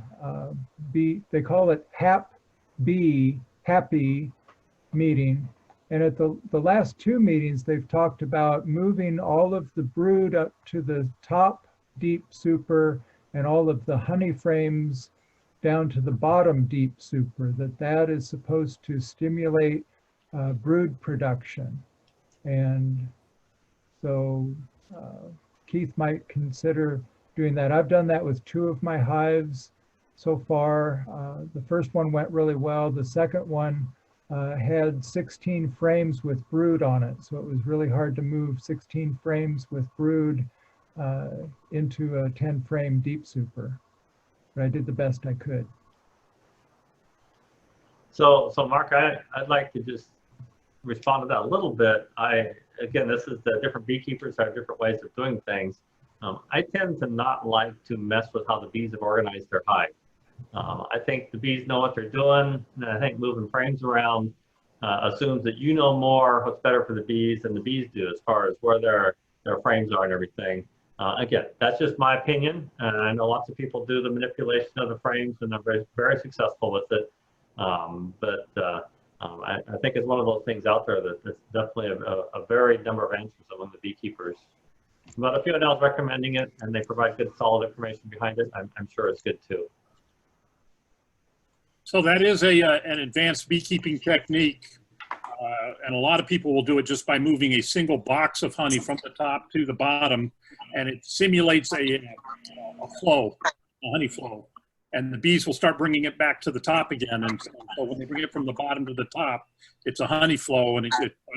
they call it Happy meeting. And at the last two meetings, they've talked about moving all of the brood up to the top deep super and all of the honey frames down to the bottom deep super, that is supposed to stimulate brood production. And so Keith might consider doing that. I've done that with 2 of my hives so far. The first one went really well. The second one had 16 frames with brood on it. So it was really hard to move 16 frames with brood into a 10 frame deep super. But I did the best I could. So Mark, I'd like to just respond to that a little bit. Again, this is the different beekeepers have different ways of doing things. I tend to not like to mess with how the bees have organized their hive. I think the bees know what they're doing, and I think moving frames around assumes that you know more what's better for the bees than the bees do as far as where their frames are and everything. Again, that's just my opinion, and I know lots of people do the manipulation of the frames and they're very, very successful with it. I think it's one of those things out there that there's definitely a varied number of answers among the beekeepers. But if UNL is recommending it and they provide good solid information behind it, I'm sure it's good too. So that is an advanced beekeeping technique. And a lot of people will do it just by moving a single box of honey from the top to the bottom, and it simulates a flow, a honey flow. And the bees will start bringing it back to the top again. And so when they bring it from the bottom to the top, it's a honey flow, and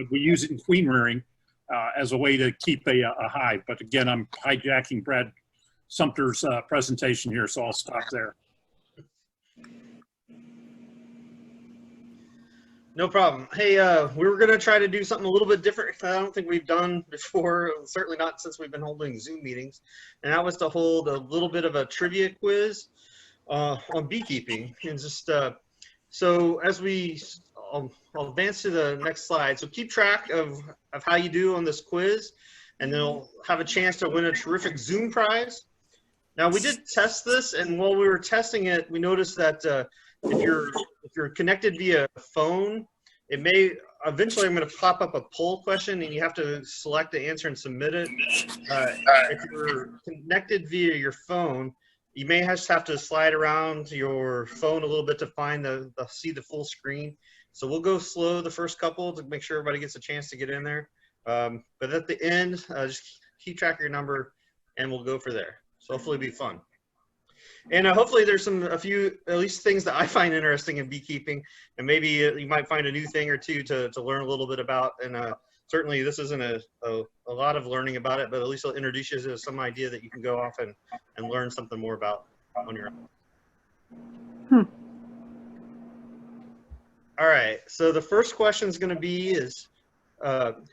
we use it in queen rearing as a way to keep a hive. But again, I'm hijacking Brad Sumter's presentation here, so I'll stop there. No problem. Hey, we were going to try to do something a little bit different. I don't think we've done before, certainly not since we've been holding Zoom meetings. And that was to hold a little bit of a trivia quiz on beekeeping. And just so as I'll advance to the next slide. So keep track of how you do on this quiz, and then you'll have a chance to win a terrific Zoom prize. Now, we did test this, and while we were testing it, we noticed that if you're connected via phone, it may eventually I'm going to pop up a poll question, and you have to select the answer and submit it. If you're connected via your phone, you may just have to slide around your phone a little bit to find see the full screen. So we'll go slow the first couple to make sure everybody gets a chance to get in there. But at the end, just keep track of your number, and we'll go for there. So hopefully it'll be fun. And hopefully there's a few, at least things that I find interesting in beekeeping, and maybe you might find a new thing or two to learn a little bit about. And certainly this isn't a lot of learning about it, but at least it'll introduce you to some idea that you can go off and learn something more about on your own. All right, so the first question is going to be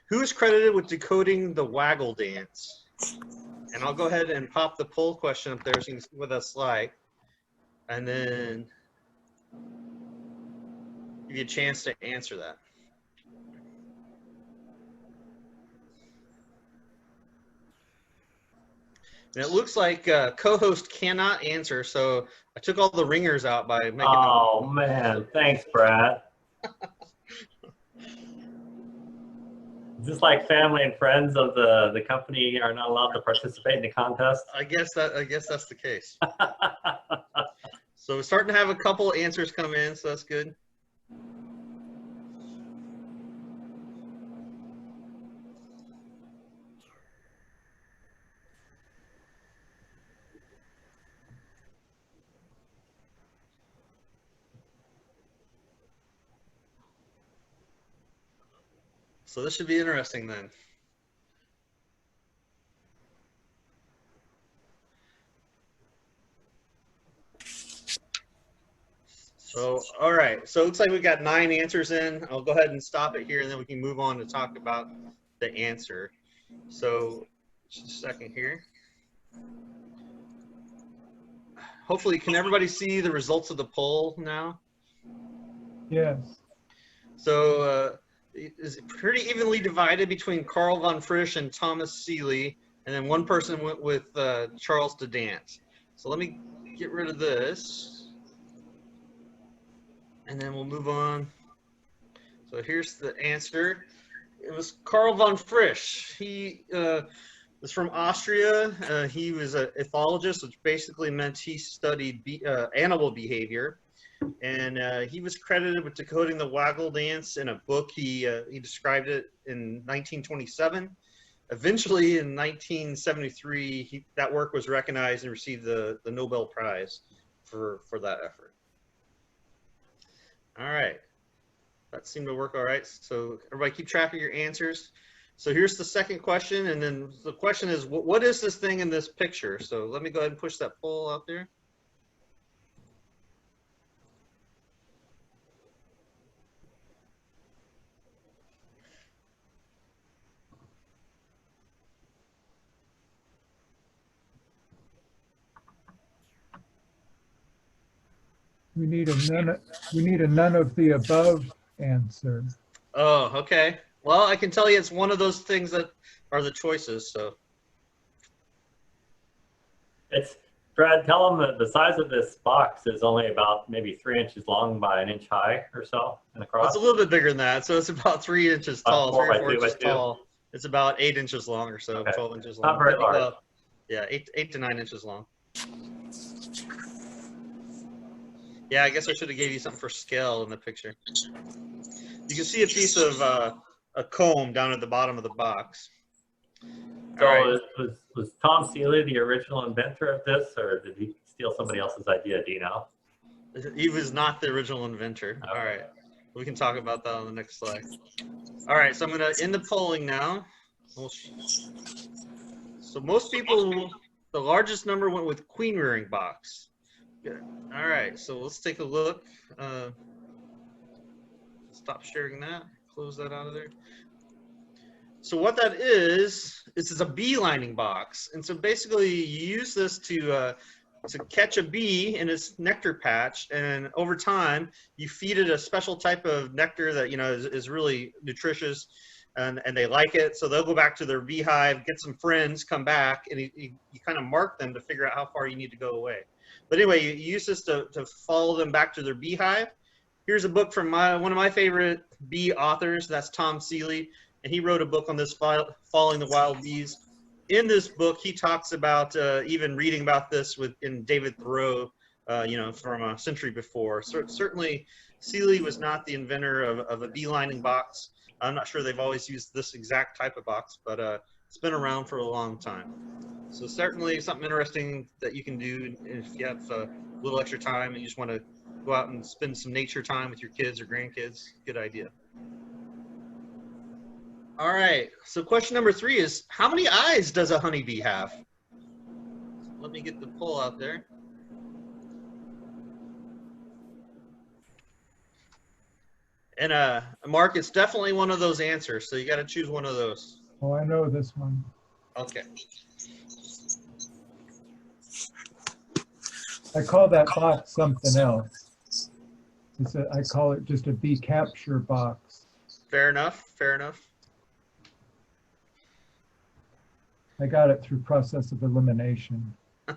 who is credited with decoding the waggle dance? And I'll go ahead and pop the poll question up there so you can see what that's like. And then give you a chance to answer that. And it looks like co-host cannot answer, so I took all the ringers out by making Oh, man. Thanks, Brad. Is this like family and friends of the company are not allowed to participate in the contest? I guess that's the case. So we're starting to have a couple answers come in, so that's good. So this should be interesting then. So, all right. So it looks like we got 9 answers in. I'll go ahead and stop it here, and then we can move on to talk about the answer. So, just a second here. Hopefully, can everybody see the results of the poll now? Yes. So, it's pretty evenly divided between Carl von Frisch and Thomas Seeley, and then one person went with Charles Dedant. So let me get rid of this, and then we'll move on. So here's the answer. It was Carl von Frisch. He was from Austria. He was an ethologist, which basically meant he studied animal behavior. And he was credited with decoding the waggle dance in a book. He described it in 1927. Eventually, in 1973, that work was recognized and received the Nobel Prize for that effort. All right. That seemed to work all right. So everybody keep track of your answers. So here's the second question. And then the question is, what is this thing in this picture? So let me go ahead and push that poll out there. We need a none of the above answer. Oh, okay. Well, I can tell you it's one of those things that are the choices. So It's, Brad, tell them that the size of this box is only about maybe 3 inches long by 1 inch high or so and across. it's a little bit bigger than that. So it's about 3 inches tall, 3 or 4 inches tall. It's about 8 inches long or so, Okay. 12 inches long. Not very large. Yeah, 8 to 9 inches long. Yeah, I guess I should have gave you something for scale in the picture. You can see a piece of a comb down at the bottom of the box. So All right. was Tom Seeley the original inventor of this, or did he steal somebody else's idea? Do you know? He was not the original inventor. Okay. All right. We can talk about that on the next slide. All right, so I'm going to end the polling now. So most people, the largest number went with queen rearing box. Good. All right, so let's take a look. Stop sharing that. Close that out of there. So what that is a bee lining box. And so basically you use this to catch a bee in its nectar patch, and over time you feed it a special type of nectar that is really nutritious, and they like it, so they'll go back to their beehive, get some friends, come back, and you kind of mark them to figure out how far you need to go away. But anyway, you use this to follow them back to their beehive. Here's a book from one of my favorite bee authors, that's Tom Seeley, and he wrote a book on this, Following the Wild Bees. In this book, he talks about even reading about this in David Thoreau, from a century before. So certainly, Seeley was not the inventor of a bee lining box. I'm not sure they've always used this exact type of box, but it's been around for a long time. So certainly something interesting that you can do if you have a little extra time and you just want to go out and spend some nature time with your kids or grandkids. Good idea. All right, so question number 3 is, how many eyes does a honeybee have? Let me get the poll out there. And Mark, it's definitely one of those answers, so you got to choose one of those. Oh, I know this one. Okay. I call that box something else. I call it just a bee capture box. Fair enough. Fair enough. I got it through process of elimination. All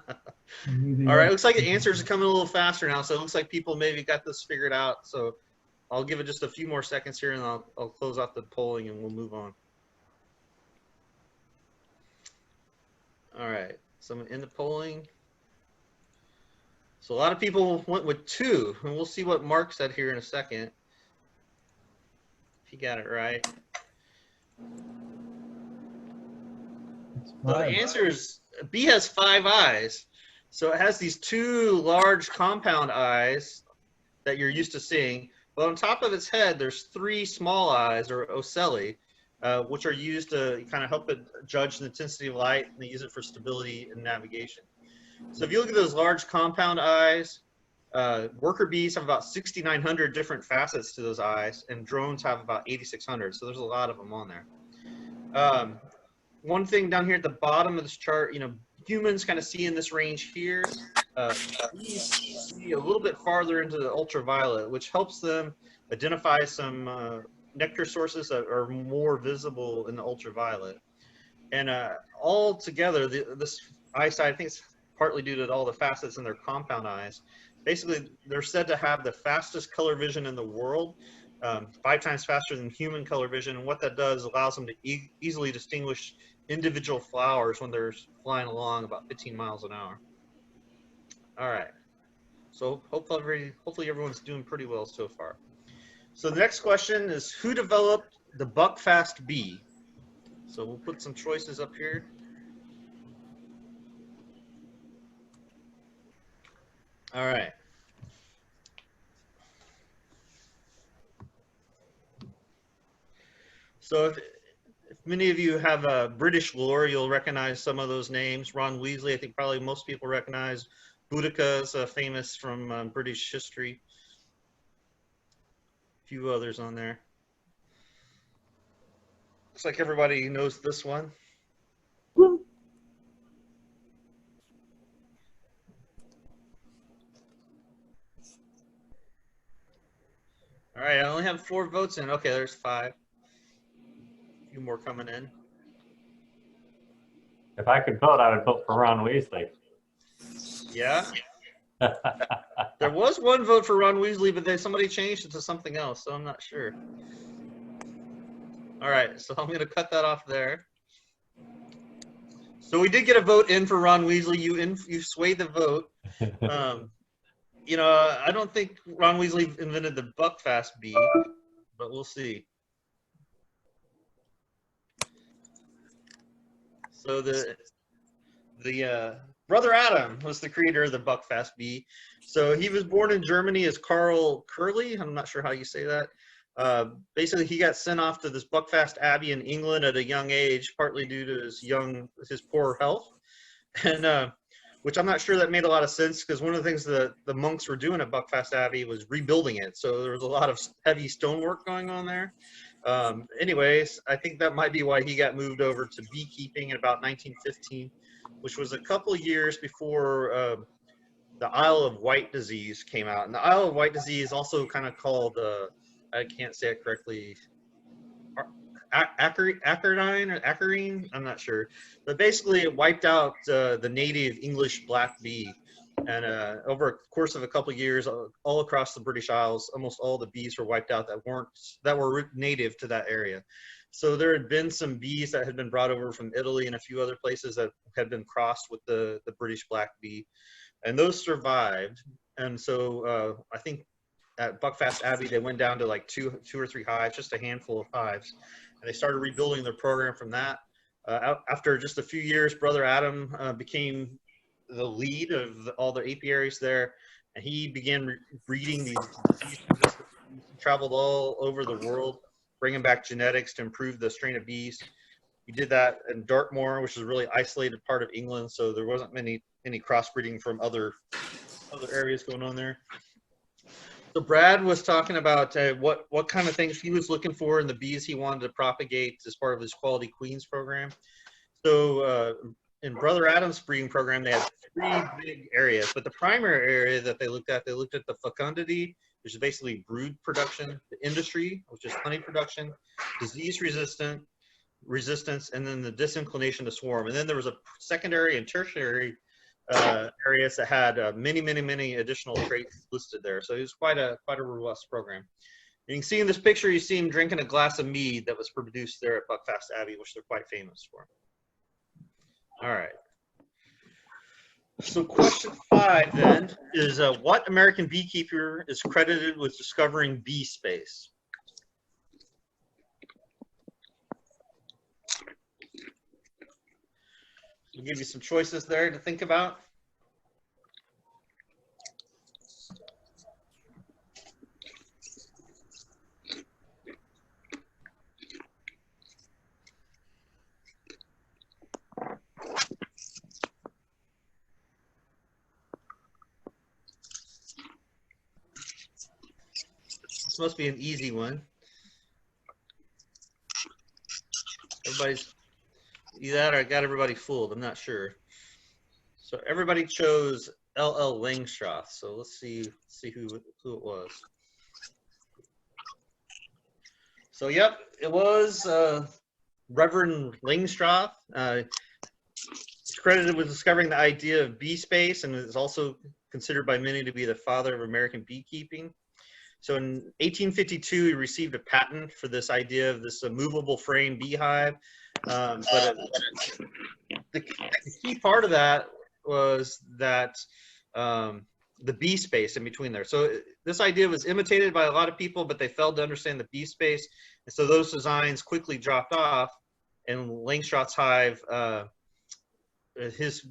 right, looks like the answers are coming a little faster now, so it looks like people maybe got this figured out. So I'll give it just a few more seconds here, and I'll close out the polling, and we'll move on. All right, so I'm in the polling. So a lot of people went with 2, and we'll see what Mark said here in a second. If he got it right. So the answer is, a bee has 5 eyes. So it has these 2 large compound eyes that you're used to seeing. But on top of its head, there's 3 small eyes, or ocelli, which are used to kind of help it judge the intensity of light, and they use it for stability and navigation. So if you look at those large compound eyes, Worker bees have about 6,900 different facets to those eyes, and drones have about 8,600. So there's a lot of them on there. One thing down here at the bottom of this chart, you know, humans kind of see in this range here. Bees see a little bit farther into the ultraviolet, which helps them identify some nectar sources that are more visible in the ultraviolet. And all together, this eyesight, I think it's partly due to all the facets in their compound eyes. Basically, they're said to have the fastest color vision in the world, 5 times faster than human color vision. And what that does allows them to easily distinguish individual flowers when they're flying along about 15 miles an hour. All right. So hopefully everyone's doing pretty well so far. So the next question is, who developed the buckfast bee? So we'll put some choices up here. All right. So if many of you have a British lore, you'll recognize some of those names. Ron Weasley, I think probably most people recognize. Boudica is famous from British history. A few others on there. Looks like everybody knows this one. All right, I only have 4 votes in. Okay, there's 5. A few more coming in. If I could vote, I would vote for Ron Weasley. Yeah. There was 1 vote for Ron Weasley, but then somebody changed it to something else, so I'm not sure. All right, so I'm going to cut that off there. So we did get a vote in for Ron Weasley. You swayed the vote. You know, I don't think Ron Weasley invented the buckfast bee, but we'll see. So the Brother Adam was the creator of the buckfast bee. So he was born in Germany as Karl Curley. I'm not sure how you say that. Basically, he got sent off to this Buckfast Abbey in England at a young age, partly due to his poor health, and which I'm not sure that made a lot of sense, because one of the things that the monks were doing at Buckfast Abbey was rebuilding it. So there was a lot of heavy stonework going on there. Anyways, I think that might be why he got moved over to beekeeping in about 1915, which was a couple of years before the Isle of Wight disease came out. And the Isle of Wight disease, also kind of called, I can't say it correctly, acarine, I'm not sure, but basically it wiped out the native English black bee, and over a course of a couple of years, all across the British Isles, almost all the bees were wiped out that were native to that area. So there had been some bees that had been brought over from Italy and a few other places that had been crossed with the British black bee, and those survived. And so I think at Buckfast Abbey, they went down to like two or three hives, just a handful of hives. And they started rebuilding their program from that. After just a few years, Brother Adam became the lead of all the apiaries there. And he began breeding these disease-resistant bees. He traveled all over the world, bringing back genetics to improve the strain of bees. He did that in Dartmoor, which is a really isolated part of England, so there wasn't any crossbreeding from other areas going on there. So Brad was talking about what kind of things he was looking for in the bees he wanted to propagate as part of his Quality Queens program. So in Brother Adam's breeding program, they had 3 big areas, but the primary area that they looked at the fecundity, which is basically brood production, the industry, which is honey production, disease resistance, and then the disinclination to swarm. And then there was a secondary and tertiary areas that had many additional traits listed there. So it was quite a robust program. And you can see in this picture, you see him drinking a glass of mead that was produced there at Buckfast Abbey, which they're quite famous for. All right. So question 5 then is what American beekeeper is credited with discovering bee space? I'll give you some choices there to think about. This must be an easy one. Everybody's either that or I got everybody fooled. I'm not sure. So everybody chose L.L. Langstroth. So let's see who it was. So yep, it was Reverend Langstroth. He's credited with discovering the idea of bee space and is also considered by many to be the father of American beekeeping. So in 1852, he received a patent for this idea of this movable frame beehive. But the key part of that was that the bee space in between there. So this idea was imitated by a lot of people, but they failed to understand the bee space. And so those designs quickly dropped off, and Langstroth's hive, his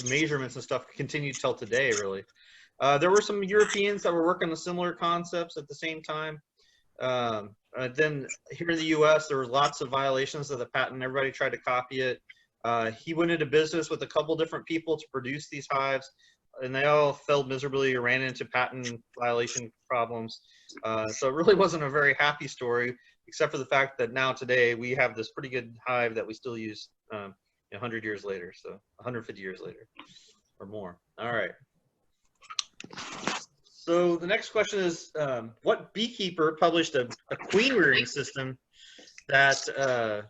measurements and stuff continued till today, really. There were some Europeans that were working on similar concepts at the same time. Then here in the US, there were lots of violations of the patent. Everybody tried to copy it. He went into business with a couple different people to produce these hives, and they all failed miserably or ran into patent violation problems. So it really wasn't a very happy story, except for the fact that now today we have this pretty good hive that we still use 100 years later, so 150 years later or more. All right. So the next question is, what beekeeper published a queen rearing system that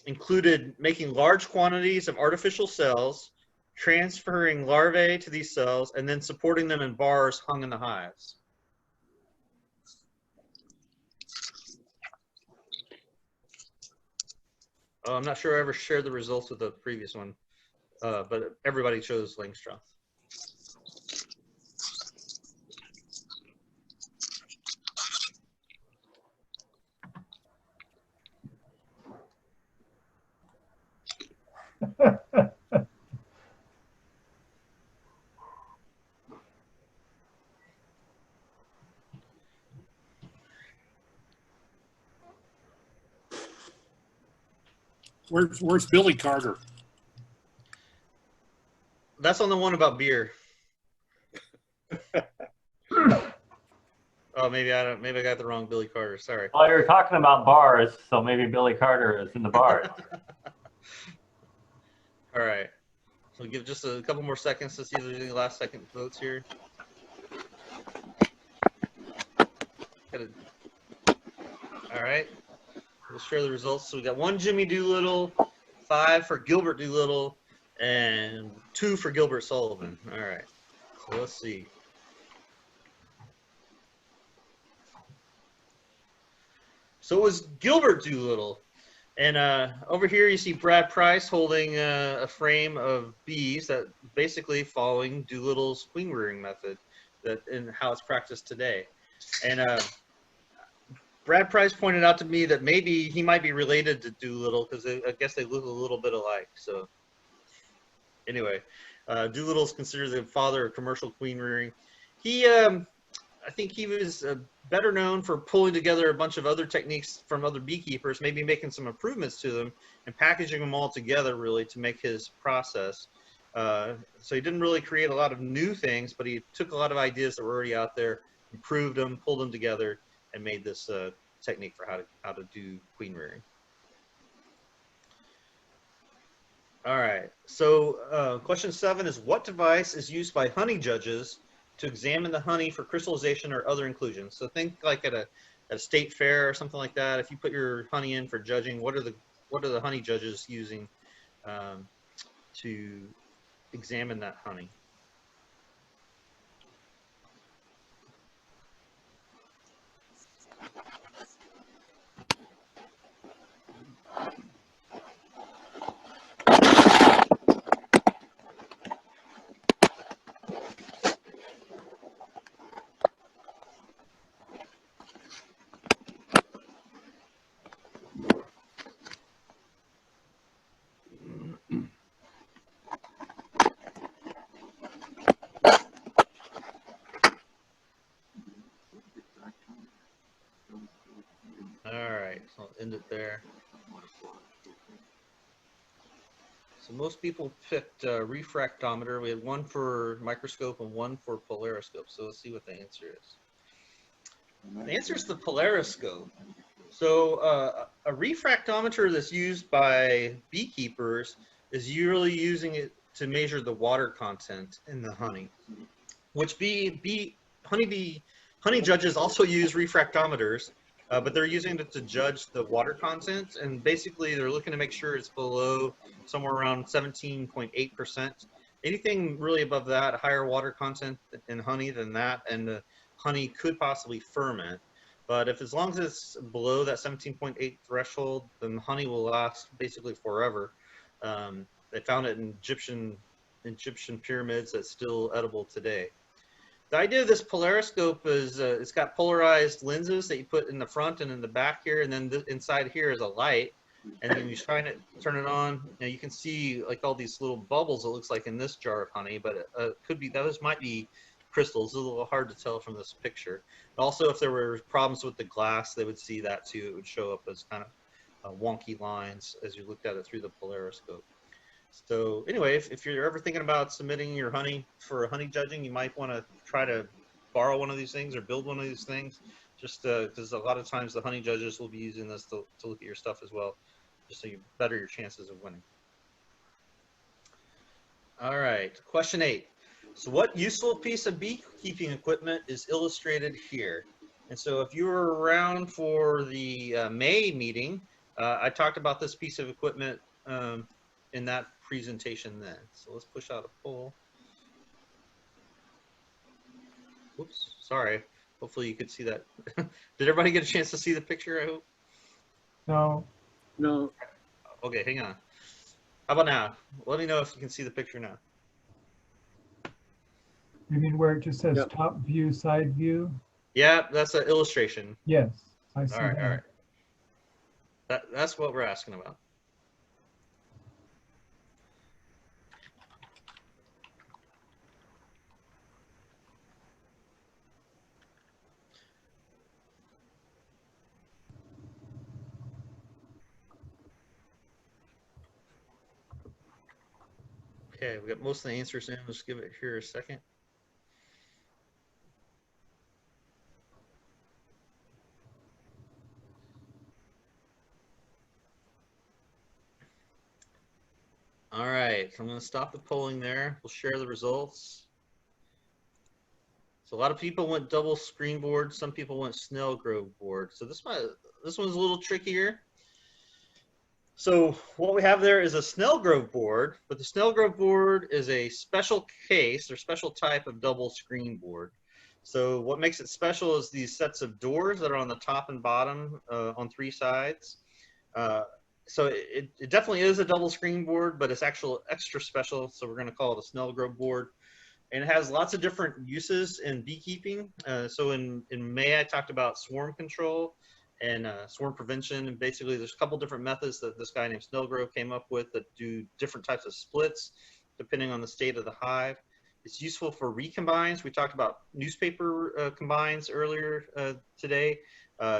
included making large quantities of artificial cells, transferring larvae to these cells, and then supporting them in bars hung in the hives? Oh, I'm not sure I ever shared the results with the previous one, but everybody chose Langstroth. Where's Billy Carter? That's on the one about beer. Oh, maybe I got the wrong Billy Carter. Sorry. Well, you were talking about bars, so maybe Billy Carter is in the bars. All right. So give just a couple more seconds to see if there's any last second votes here. All right. We'll share the results. So we got 1 Jimmy Doolittle, 5 for Gilbert Doolittle, and 2 for Gilbert Sullivan. All right. So let's see. So it was Gilbert Doolittle. And over here you see Brad Price holding a frame of bees that basically following Doolittle's queen rearing method and how it's practiced today. And Brad Price pointed out to me that maybe he might be related to Doolittle because I guess they look a little bit alike. So anyway, Doolittle is considered the father of commercial queen rearing. He, I think he was better known for pulling together a bunch of other techniques from other beekeepers, maybe making some improvements to them and packaging them all together really to make his process. So he didn't really create a lot of new things, but he took a lot of ideas that were already out there, improved them, pulled them together, and made this technique for how to do queen rearing. All right, so question 7 is, what device is used by honey judges to examine the honey for crystallization or other inclusions? So think like at a state fair or something like that. If you put your honey in for judging, what are the honey judges using to examine that honey? All right, so I'll end it there. So most people picked refractometer. We had 1 for microscope and 1 for polariscope. So let's see what the answer is. The answer is the polariscope. So a refractometer that's used by beekeepers is usually using it to measure the water content in the honey, which honey judges also use refractometers, but they're using it to judge the water content, and basically they're looking to make sure it's below somewhere around 17.8%. Anything really above that, higher water content in honey than that, and the honey could possibly ferment. But if as long as it's below that 17.8 threshold, then honey will last basically forever. They found it in Egyptian pyramids that's still edible today. The idea of this polariscope is it's got polarized lenses that you put in the front and in the back here, and then inside here is a light. And then you turn it on, you can see like all these little bubbles it looks like in this jar of honey, but it could be, those might be crystals. It's a little hard to tell from this picture. Also, if there were problems with the glass, they would see that too. It would show up as kind of wonky lines as you looked at it through the polariscope. So anyway, if you're ever thinking about submitting your honey for honey judging, you might want to try to borrow one of these things or build one of these things, just because a lot of times the honey judges will be using this to look at your stuff as well, just so you better your chances of winning. All right, question 8. So what useful piece of beekeeping equipment is illustrated here? And so if you were around for the May meeting, I talked about this piece of equipment in that presentation then. So let's push out a poll. Whoops, sorry. Hopefully you could see that. Did everybody get a chance to see the picture, I hope? No, No, Okay, hang on. How about now? Let me know if you can see the picture now. you mean where it just says Yep. top view, side view? Yeah, that's an illustration. Yes, I see All right, that. all right. That's what we're asking about. Okay, we got most of the answers in. Let's give it here a second. All right, so I'm going to stop the polling there. We'll share the results. So a lot of people went double screen board. Some people went Snellgrove board. So this one's a little trickier. So what we have there is a Snellgrove board, but the Snellgrove board is a special case or special type of double screen board. So what makes it special is these sets of doors that are on the top and bottom on 3 sides. So it definitely is a double screen board, but it's actually extra special. So we're going to call it a Snellgrove board. And it has lots of different uses in beekeeping. So in May, I talked about swarm control and swarm prevention. And basically, there's a couple different methods that this guy named Snellgrove came up with that do different types of splits depending on the state of the hive. It's useful for recombines. We talked about newspaper combines earlier today.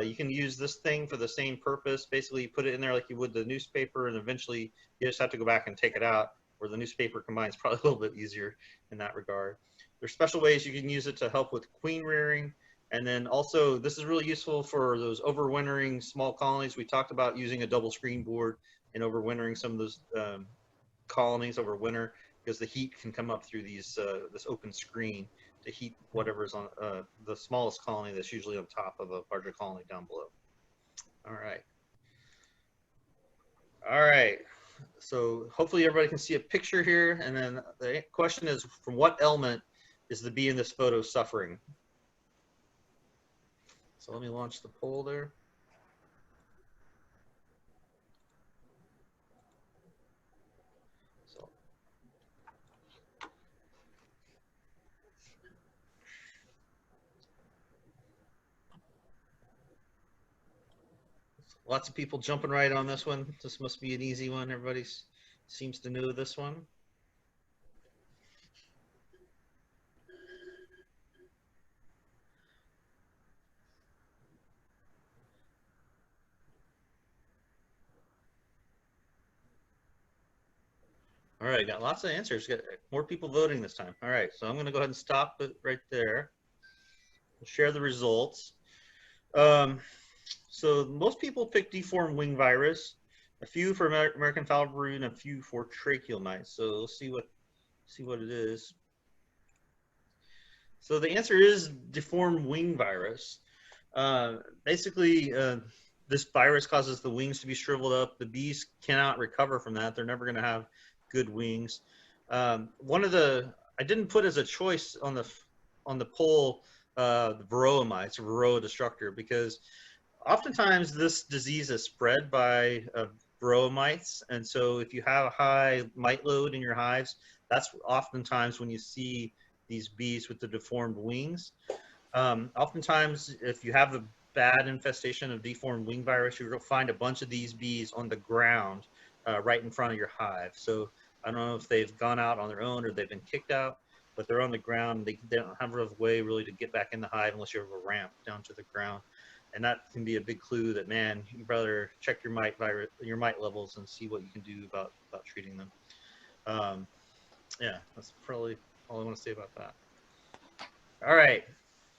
You can use this thing for the same purpose. Basically, you put it in there like you would the newspaper, and eventually you just have to go back and take it out, where the newspaper combine is probably a little bit easier in that regard. There's special ways you can use it to help with queen rearing. And then also, this is really useful for those overwintering small colonies. We talked about using a double screen board and overwintering some of those colonies over winter, because the heat can come up through these this open screen to heat whatever is on the smallest colony that's usually on top of a larger colony down below. All right. All right. So hopefully everybody can see a picture here. And then the question is, from what element is the bee in this photo suffering? So let me launch the poll there. So lots of people jumping right on this one. This must be an easy one. Everybody seems to know this one. All right, got lots of answers. Got more people voting this time. All right, so I'm going to go ahead and stop it right there. We'll share the results. So most people pick deformed wing virus, a few for American foul brood, and a few for tracheal mites. So let's see what it is. So the answer is deformed wing virus. Basically, this virus causes the wings to be shriveled up. The bees cannot recover from that. They're never going to have good wings. I didn't put as a choice on the poll the varroa mites, varroa destructor, because oftentimes this disease is spread by varroa mites, and so if you have a high mite load in your hives, that's oftentimes when you see these bees with the deformed wings. Oftentimes, if you have a bad infestation of deformed wing virus, you're going to find a bunch of these bees on the ground right in front of your hive. So I don't know if they've gone out on their own or they've been kicked out, but they're on the ground. They don't have a way really to get back in the hive unless you have a ramp down to the ground. And that can be a big clue that, man, you better check your mite levels and see what you can do about treating them. Yeah, that's probably all I want to say about that. All right.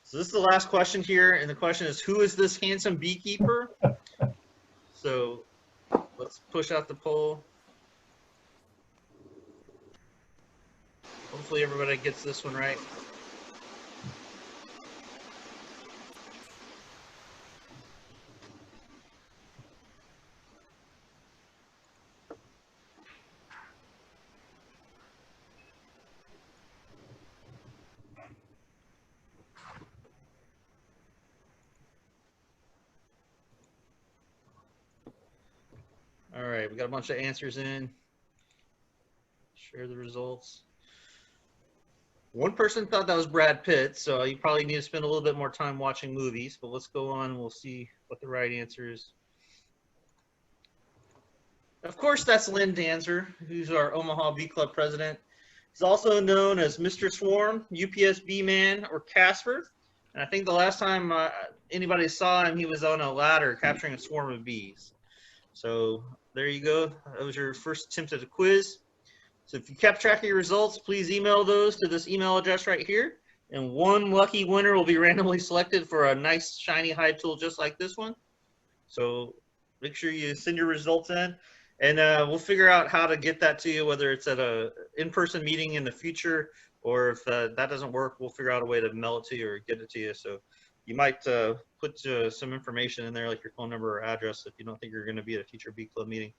So this is the last question here, and the question is, who is this handsome beekeeper? So let's push out the poll. Hopefully everybody gets this one right. All right, we got a bunch of answers in. Share the results. One person thought that was Brad Pitt, so you probably need to spend a little bit more time watching movies, but let's go on and we'll see what the right answer is. Of course, that's Lynn Danzer, who's our Omaha-Bee-Club president. He's also known as Mr. Swarm, UPS Bee Man, or Casper. And I think the last time anybody saw him, he was on a ladder capturing a swarm of bees. So there you go. That was your first attempt at a quiz. So if you kept track of your results, please email those to this email address right here. And one lucky winner will be randomly selected for a nice shiny hive tool just like this one. So make sure you send your results in. And we'll figure out how to get that to you, whether it's at a in-person meeting in the future, or if that doesn't work, we'll figure out a way to mail it to you or get it to you. So you might put some information in there, like your phone number or address, if you don't think you're going to be at a future Bee Club meeting,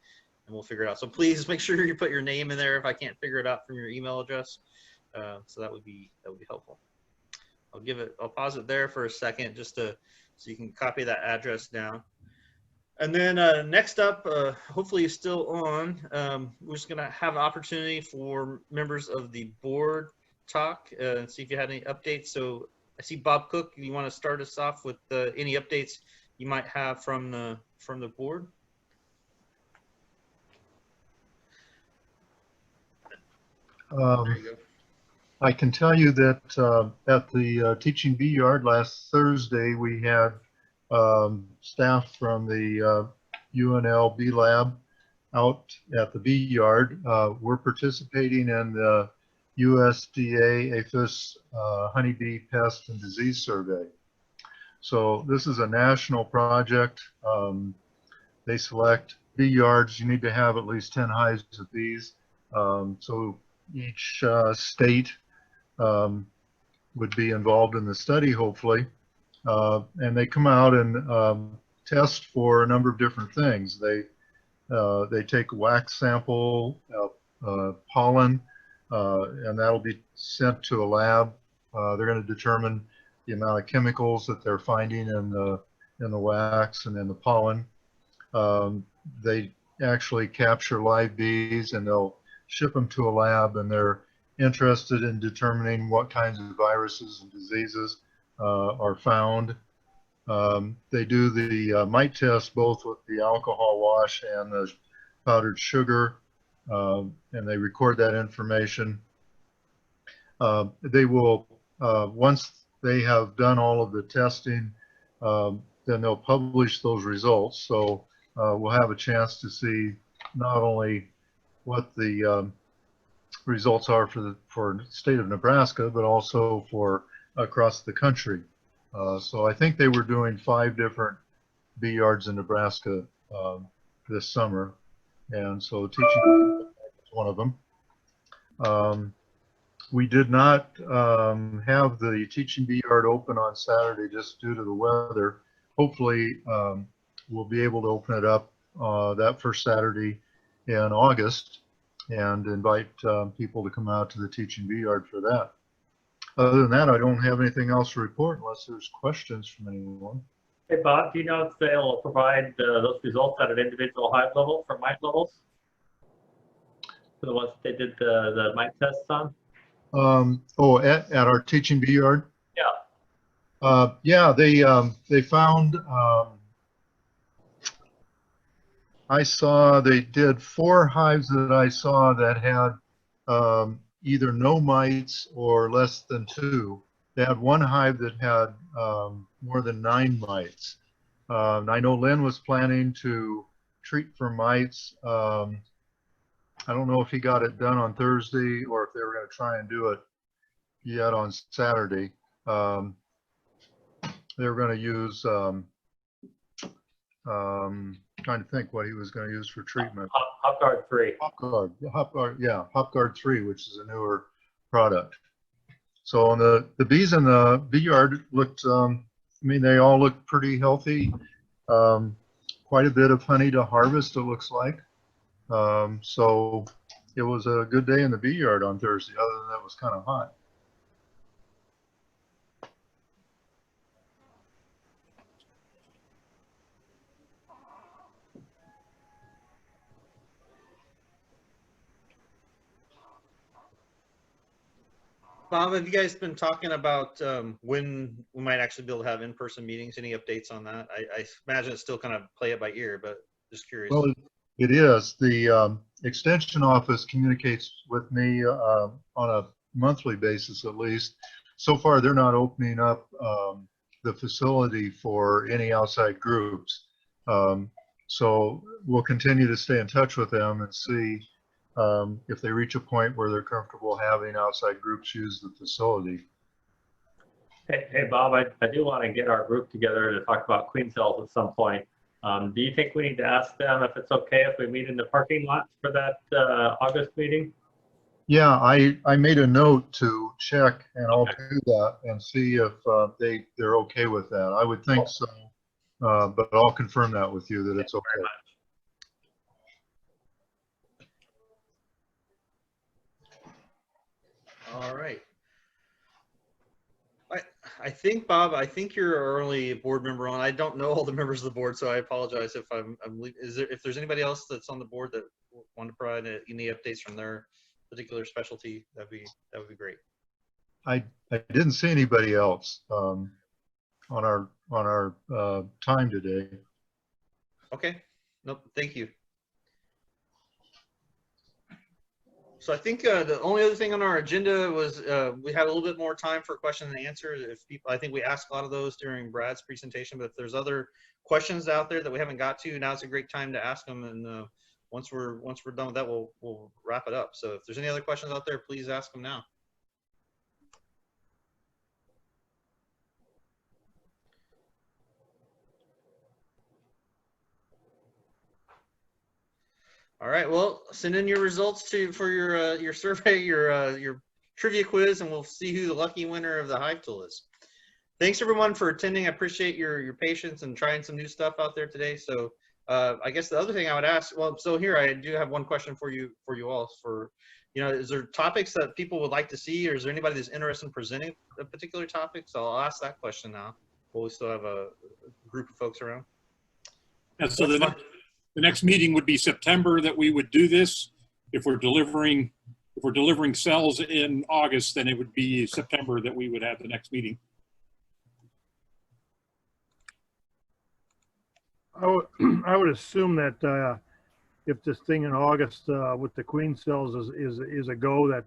and we'll figure it out. So please make sure you put your name in there if I can't figure it out from your email address. So that would be helpful. I'll pause it there for a second just so you can copy that address down. And then next up, hopefully you're still on, we're just going to have an opportunity for members of the board talk and see if you had any updates. So I see Bob Cook. You want to start us off with any updates you might have from the board? There you go. I can tell you that at the Teaching Bee Yard last Thursday, we had staff from the UNL Bee Lab out at the Bee Yard. We're participating in the USDA APHIS Honeybee Pest and Disease Survey. So this is a national project. They select bee yards. You need to have at least 10 hives of bees. So each state would be involved in the study, hopefully. And they come out and test for a number of different things. They take a wax sample, pollen, and that'll be sent to a lab. They're going to determine the amount of chemicals that they're finding in the wax and in the pollen. They actually capture live bees and they'll ship them to a lab, and they're interested in determining what kinds of viruses and diseases are found. They do the mite test both with the alcohol wash and the powdered sugar, and they record that information. They will, once they have done all of the testing, then they'll publish those results. So we'll have a chance to see not only what the results are for the state of Nebraska, but also for across the country. So I think they were doing 5 different bee yards in Nebraska this summer, and so teaching is one of them. We did not have the teaching bee yard open on Saturday just due to the weather. Hopefully, we'll be able to open it up that first Saturday in August and invite people to come out to the teaching bee yard for that. Other than that, I don't have anything else to report unless there's questions from anyone. Hey, Bob, do you know if they'll provide those results at an individual hive level for mite levels? For the ones that they did the mite tests on? Oh, at our teaching bee yard? Yeah. Yeah, they found, I saw they did 4 hives that I saw that had either no mites or less than 2. They had 1 hive that had more than 9 mites. I know Lynn was planning to treat for mites. I don't know if he got it done on Thursday or if they were going to try and do it yet on Saturday. They were going to use, trying to think what he was going to use for treatment. HopGuard 3. HopGuard 3, which is a newer product. So on the bees in the bee yard looked, I mean, they all looked pretty healthy. Quite a bit of honey to harvest, it looks like. So it was a good day in the bee yard on Thursday, other than that it was kind of hot. Bob, have you guys been talking about when we might actually be able to have in-person meetings? Any updates on that? I imagine it's still kind of play it by ear, but just curious. Well, it is. The extension office communicates with me on a monthly basis at least. So far, they're not opening up the facility for any outside groups. So we'll continue to stay in touch with them and see if they reach a point where they're comfortable having outside groups use the facility. Hey, Bob, I do want to get our group together to talk about queen cells at some point. Do you think we need to ask them if it's okay if we meet in the parking lot for that August meeting? Yeah, I made a note to check, and I'll do that and see if they're okay with that. I would think so, but I'll confirm that with you that it's okay. All right. I think, Bob, I think you're our only board member on. I don't know all the members of the board, so I apologize if I'm if there's anybody else that's on the board that want to provide any updates from their particular specialty, that would be great. I didn't see anybody else on our time today. Okay. Nope. Thank you. So I think the only other thing on our agenda was we had a little bit more time for question and answer. If people, I think we asked a lot of those during Brad's presentation, but if there's other questions out there that we haven't got to, now's a great time to ask them. And once we're done with that, we'll wrap it up. So if there's any other questions out there, please ask them now. All right, well, send in your results for your survey, your trivia quiz, and we'll see who the lucky winner of the hive tool is. Thanks everyone for attending. I appreciate your patience and trying some new stuff out there today. So I guess the other thing I would ask, well, so here I do have one question for you all. Is there topics that people would like to see, or is there anybody that's interested in presenting a particular topic? So I'll ask that question now. Will we still have a group of folks around? And so the next meeting would be September that we would do this. If we're delivering cells in August, then it would be September that we would have the next meeting. I would assume that if this thing in August with the queen cells is a go, that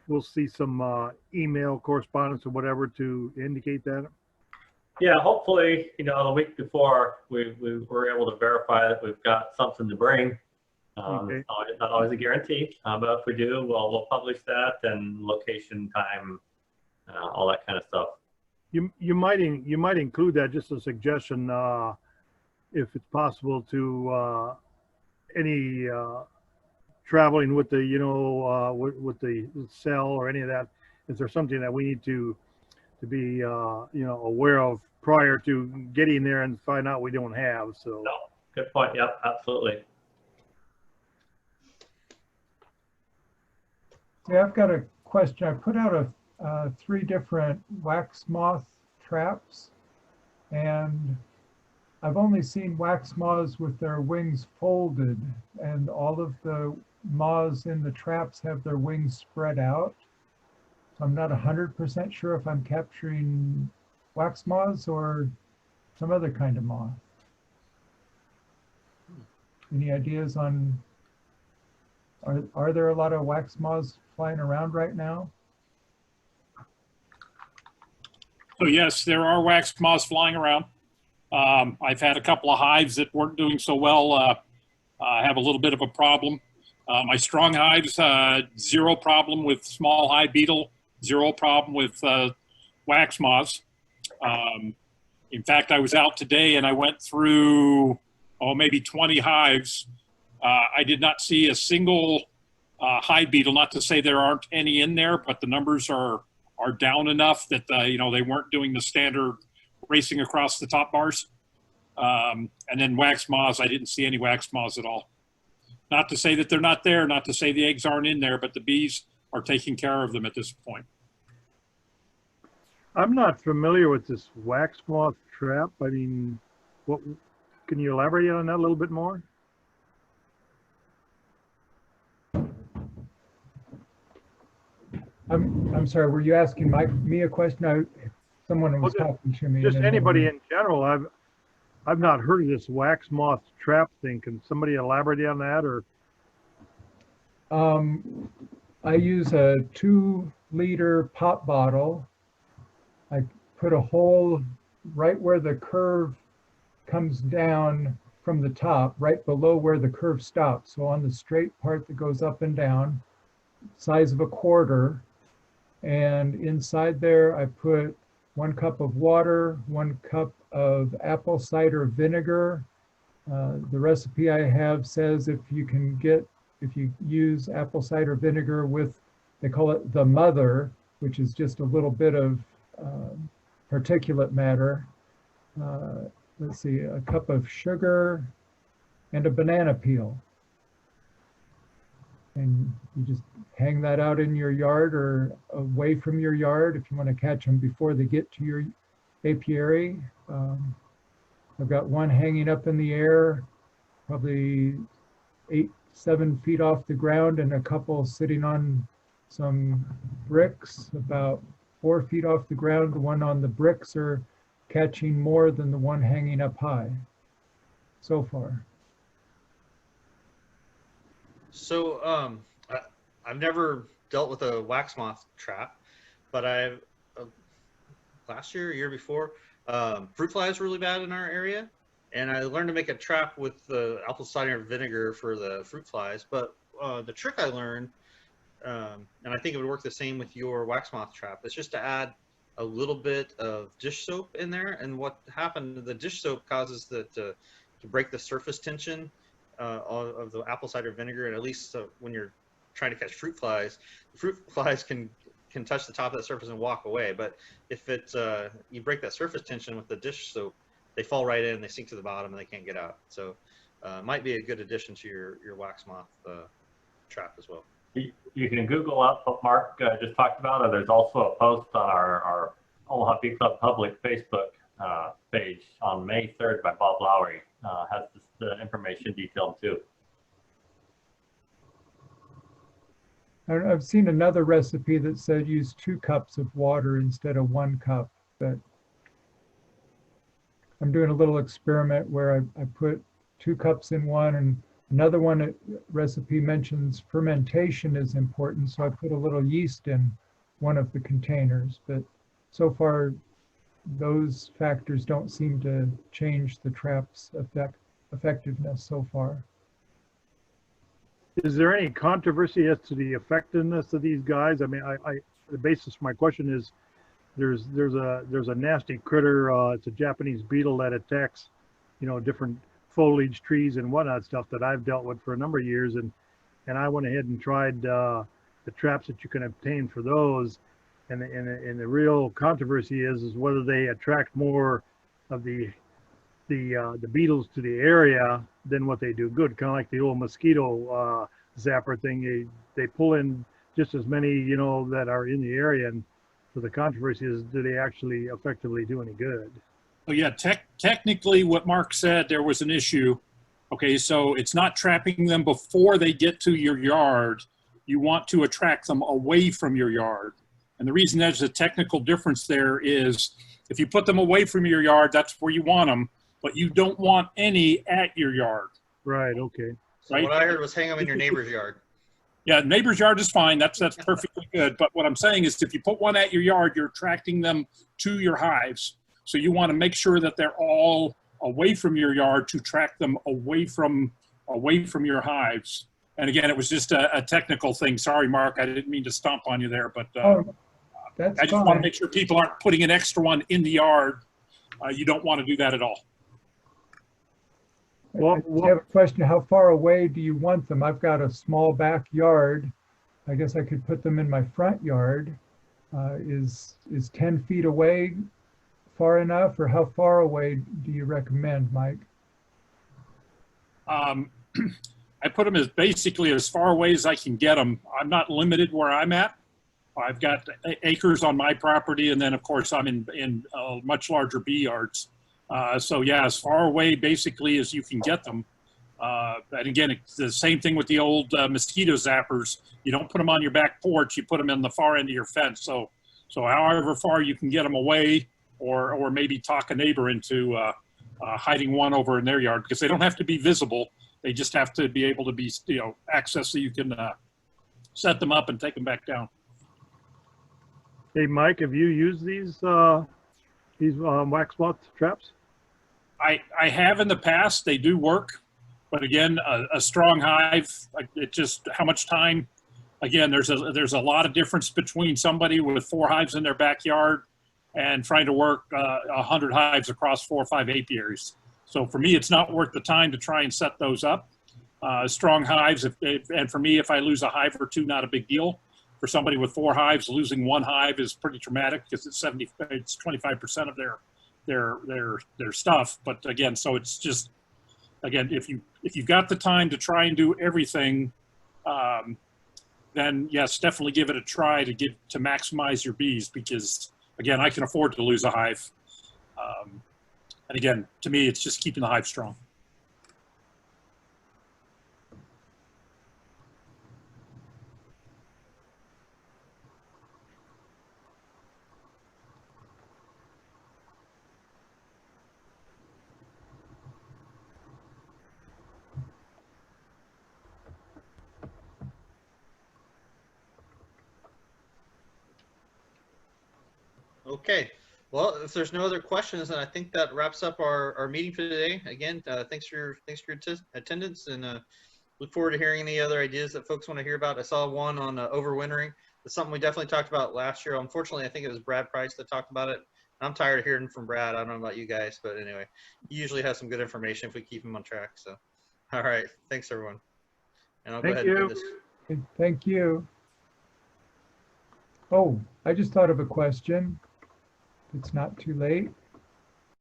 we'll see some email correspondence or whatever to indicate that. Yeah, hopefully, the week before we were able to verify that we've got something to bring. Okay. Not always a guarantee, but if we do, we'll publish that and location, time, all that kind of stuff. You might include that, just a suggestion, if it's possible, to any traveling with the, with the cell or any of that. Is there something that we need to be aware of prior to getting there and find out we don't have? So No, good point. Yep, absolutely. Yeah, I've got a question. I put out 3 different wax moth traps, and I've only seen wax moths with their wings folded, and all of the moths in the traps have their wings spread out. So I'm not 100% sure if I'm capturing wax moths or some other kind of moth. Any ideas on, are there a lot of wax moths flying around right now? So yes, there are wax moths flying around. I've had a couple of hives that weren't doing so well have a little bit of a problem. My strong hives, zero problem with small hive beetle, zero problem with wax moths. In fact, I was out today and I went through, maybe 20 hives. I did not see a single hive beetle, not to say there aren't any in there, but the numbers are down enough that, they weren't doing the standard racing across the top bars. And then wax moths, I didn't see any wax moths at all. Not to say that they're not there, not to say the eggs aren't in there, but the bees are taking care of them at this point. I'm not familiar with this wax moth trap. I mean, what can you elaborate on that a little bit more? I'm sorry, were you asking me a question? Someone was talking to me. Just anybody in general. I've not heard of this wax moth trap thing. Can somebody elaborate on that? Or I use a 2-liter pop bottle. I put a hole right where the curve comes down from the top, right below where the curve stops. So on the straight part that goes up and down, size of a quarter. And inside there, I put 1 cup of water, 1 cup of apple cider vinegar. The recipe I have says if you use apple cider vinegar with, they call it the mother, which is just a little bit of particulate matter. Let's see, a cup of sugar and a banana peel. And you just hang that out in your yard or away from your yard if you want to catch them before they get to your apiary. I've got one hanging up in the air, probably 8-7 feet off the ground, and a couple sitting on some bricks about 4 feet off the ground. The one on the bricks are catching more than the one hanging up high so far. So I've never dealt with a wax moth trap, but I've last year, year before, fruit flies were really bad in our area, and I learned to make a trap with the apple cider vinegar for the fruit flies. But the trick I learned, and I think it would work the same with your wax moth trap, is just to add a little bit of dish soap in there. And what happened, the dish soap causes to break the surface tension of the apple cider vinegar, and at least when you're trying to catch fruit flies, the fruit flies can touch the top of that surface and walk away. But if you break that surface tension with the dish soap, they fall right in, they sink to the bottom, and they can't get out. So it might be a good addition to your wax moth trap as well. You can Google up what Mark just talked about, or there's also a post on our Omaha-Bee-Club public Facebook page on May 3rd by Bob Lowry. Has the information detailed too. I've seen another recipe that said use 2 cups of water instead of 1 cup, but I'm doing a little experiment where I put 2 cups in one, and another one recipe mentions fermentation is important, so I put a little yeast in one of the containers. But so far, those factors don't seem to change the trap's effectiveness so far. is there any controversy as to the effectiveness of these guys? I mean, the basis of my question is, there's a nasty critter. It's a Japanese beetle that attacks, different foliage trees and whatnot stuff that I've dealt with for a number of years, and I went ahead and tried the traps that you can obtain for those, and the real controversy is whether they attract more of the beetles to the area than what they do good. Kind of like the old mosquito zapper thing. They pull in just as many, that are in the area, and so the controversy is, do they actually effectively do any good? Oh yeah, technically what Mark said, there was an issue. Okay, so it's not trapping them before they get to your yard. You want to attract them away from your yard. And the reason there's a technical difference there is if you put them away from your yard, that's where you want them, but you don't want any at your yard. Right, okay. So what I heard was hang them in your neighbor's yard. Yeah, neighbor's yard is fine. That's perfectly good. But what I'm saying is if you put one at your yard, you're attracting them to your hives. So you want to make sure that they're all away from your yard to track them away from your hives. And again, it was just a technical thing. Sorry, Mark, I didn't mean to stomp on you there, but That's I just fine. want to make sure people aren't putting an extra one in the yard. You don't want to do that at all. Well, I have a question. How far away do you want them? I've got a small backyard. I guess I could put them in my front yard. Is 10 feet away far enough, or how far away do you recommend, Mike? I put them as basically as far away as I can get them. I'm not limited where I'm at. I've got acres on my property, and then of course I'm in much larger bee yards. So yeah, as far away basically as you can get them. And again, it's the same thing with the old mosquito zappers. You don't put them on your back porch, you put them in the far end of your fence. So however far you can get them away, or maybe talk a neighbor into hiding one over in their yard, because they don't have to be visible. They just have to be able to be, access so you can set them up and take them back down. hey, Mike, have you used these wax moth traps? I have in the past. They do work, but again, a strong hive, it just, how much time, again, there's a lot of difference between somebody with 4 hives in their backyard and trying to work 100 hives across 4 or 5 apiaries. So for me, it's not worth the time to try and set those up. Strong hives, and for me, if I lose a hive or 2, not a big deal. For somebody with 4 hives, losing 1 hive is pretty traumatic because it's 25% of their stuff. But again, so it's just, again, if you've got the time to try and do everything, then yes, definitely give it a try to maximize your bees, because again, I can afford to lose a hive. And again, to me, it's just keeping the hive strong. Okay. Well, if there's no other questions, then I think that wraps up our meeting for today. Again, thanks for your attendance, and look forward to hearing any other ideas that folks want to hear about. I saw one on overwintering. It's something we definitely talked about last year. Unfortunately, I think it was Brad Price that talked about it. I'm tired of hearing from Brad. I don't know about you guys, but anyway, he usually has some good information if we keep him on track. So, all right. Thanks, everyone. And I'll go ahead and do this. Okay, thank you. Oh, I just thought of a question. It's not too late.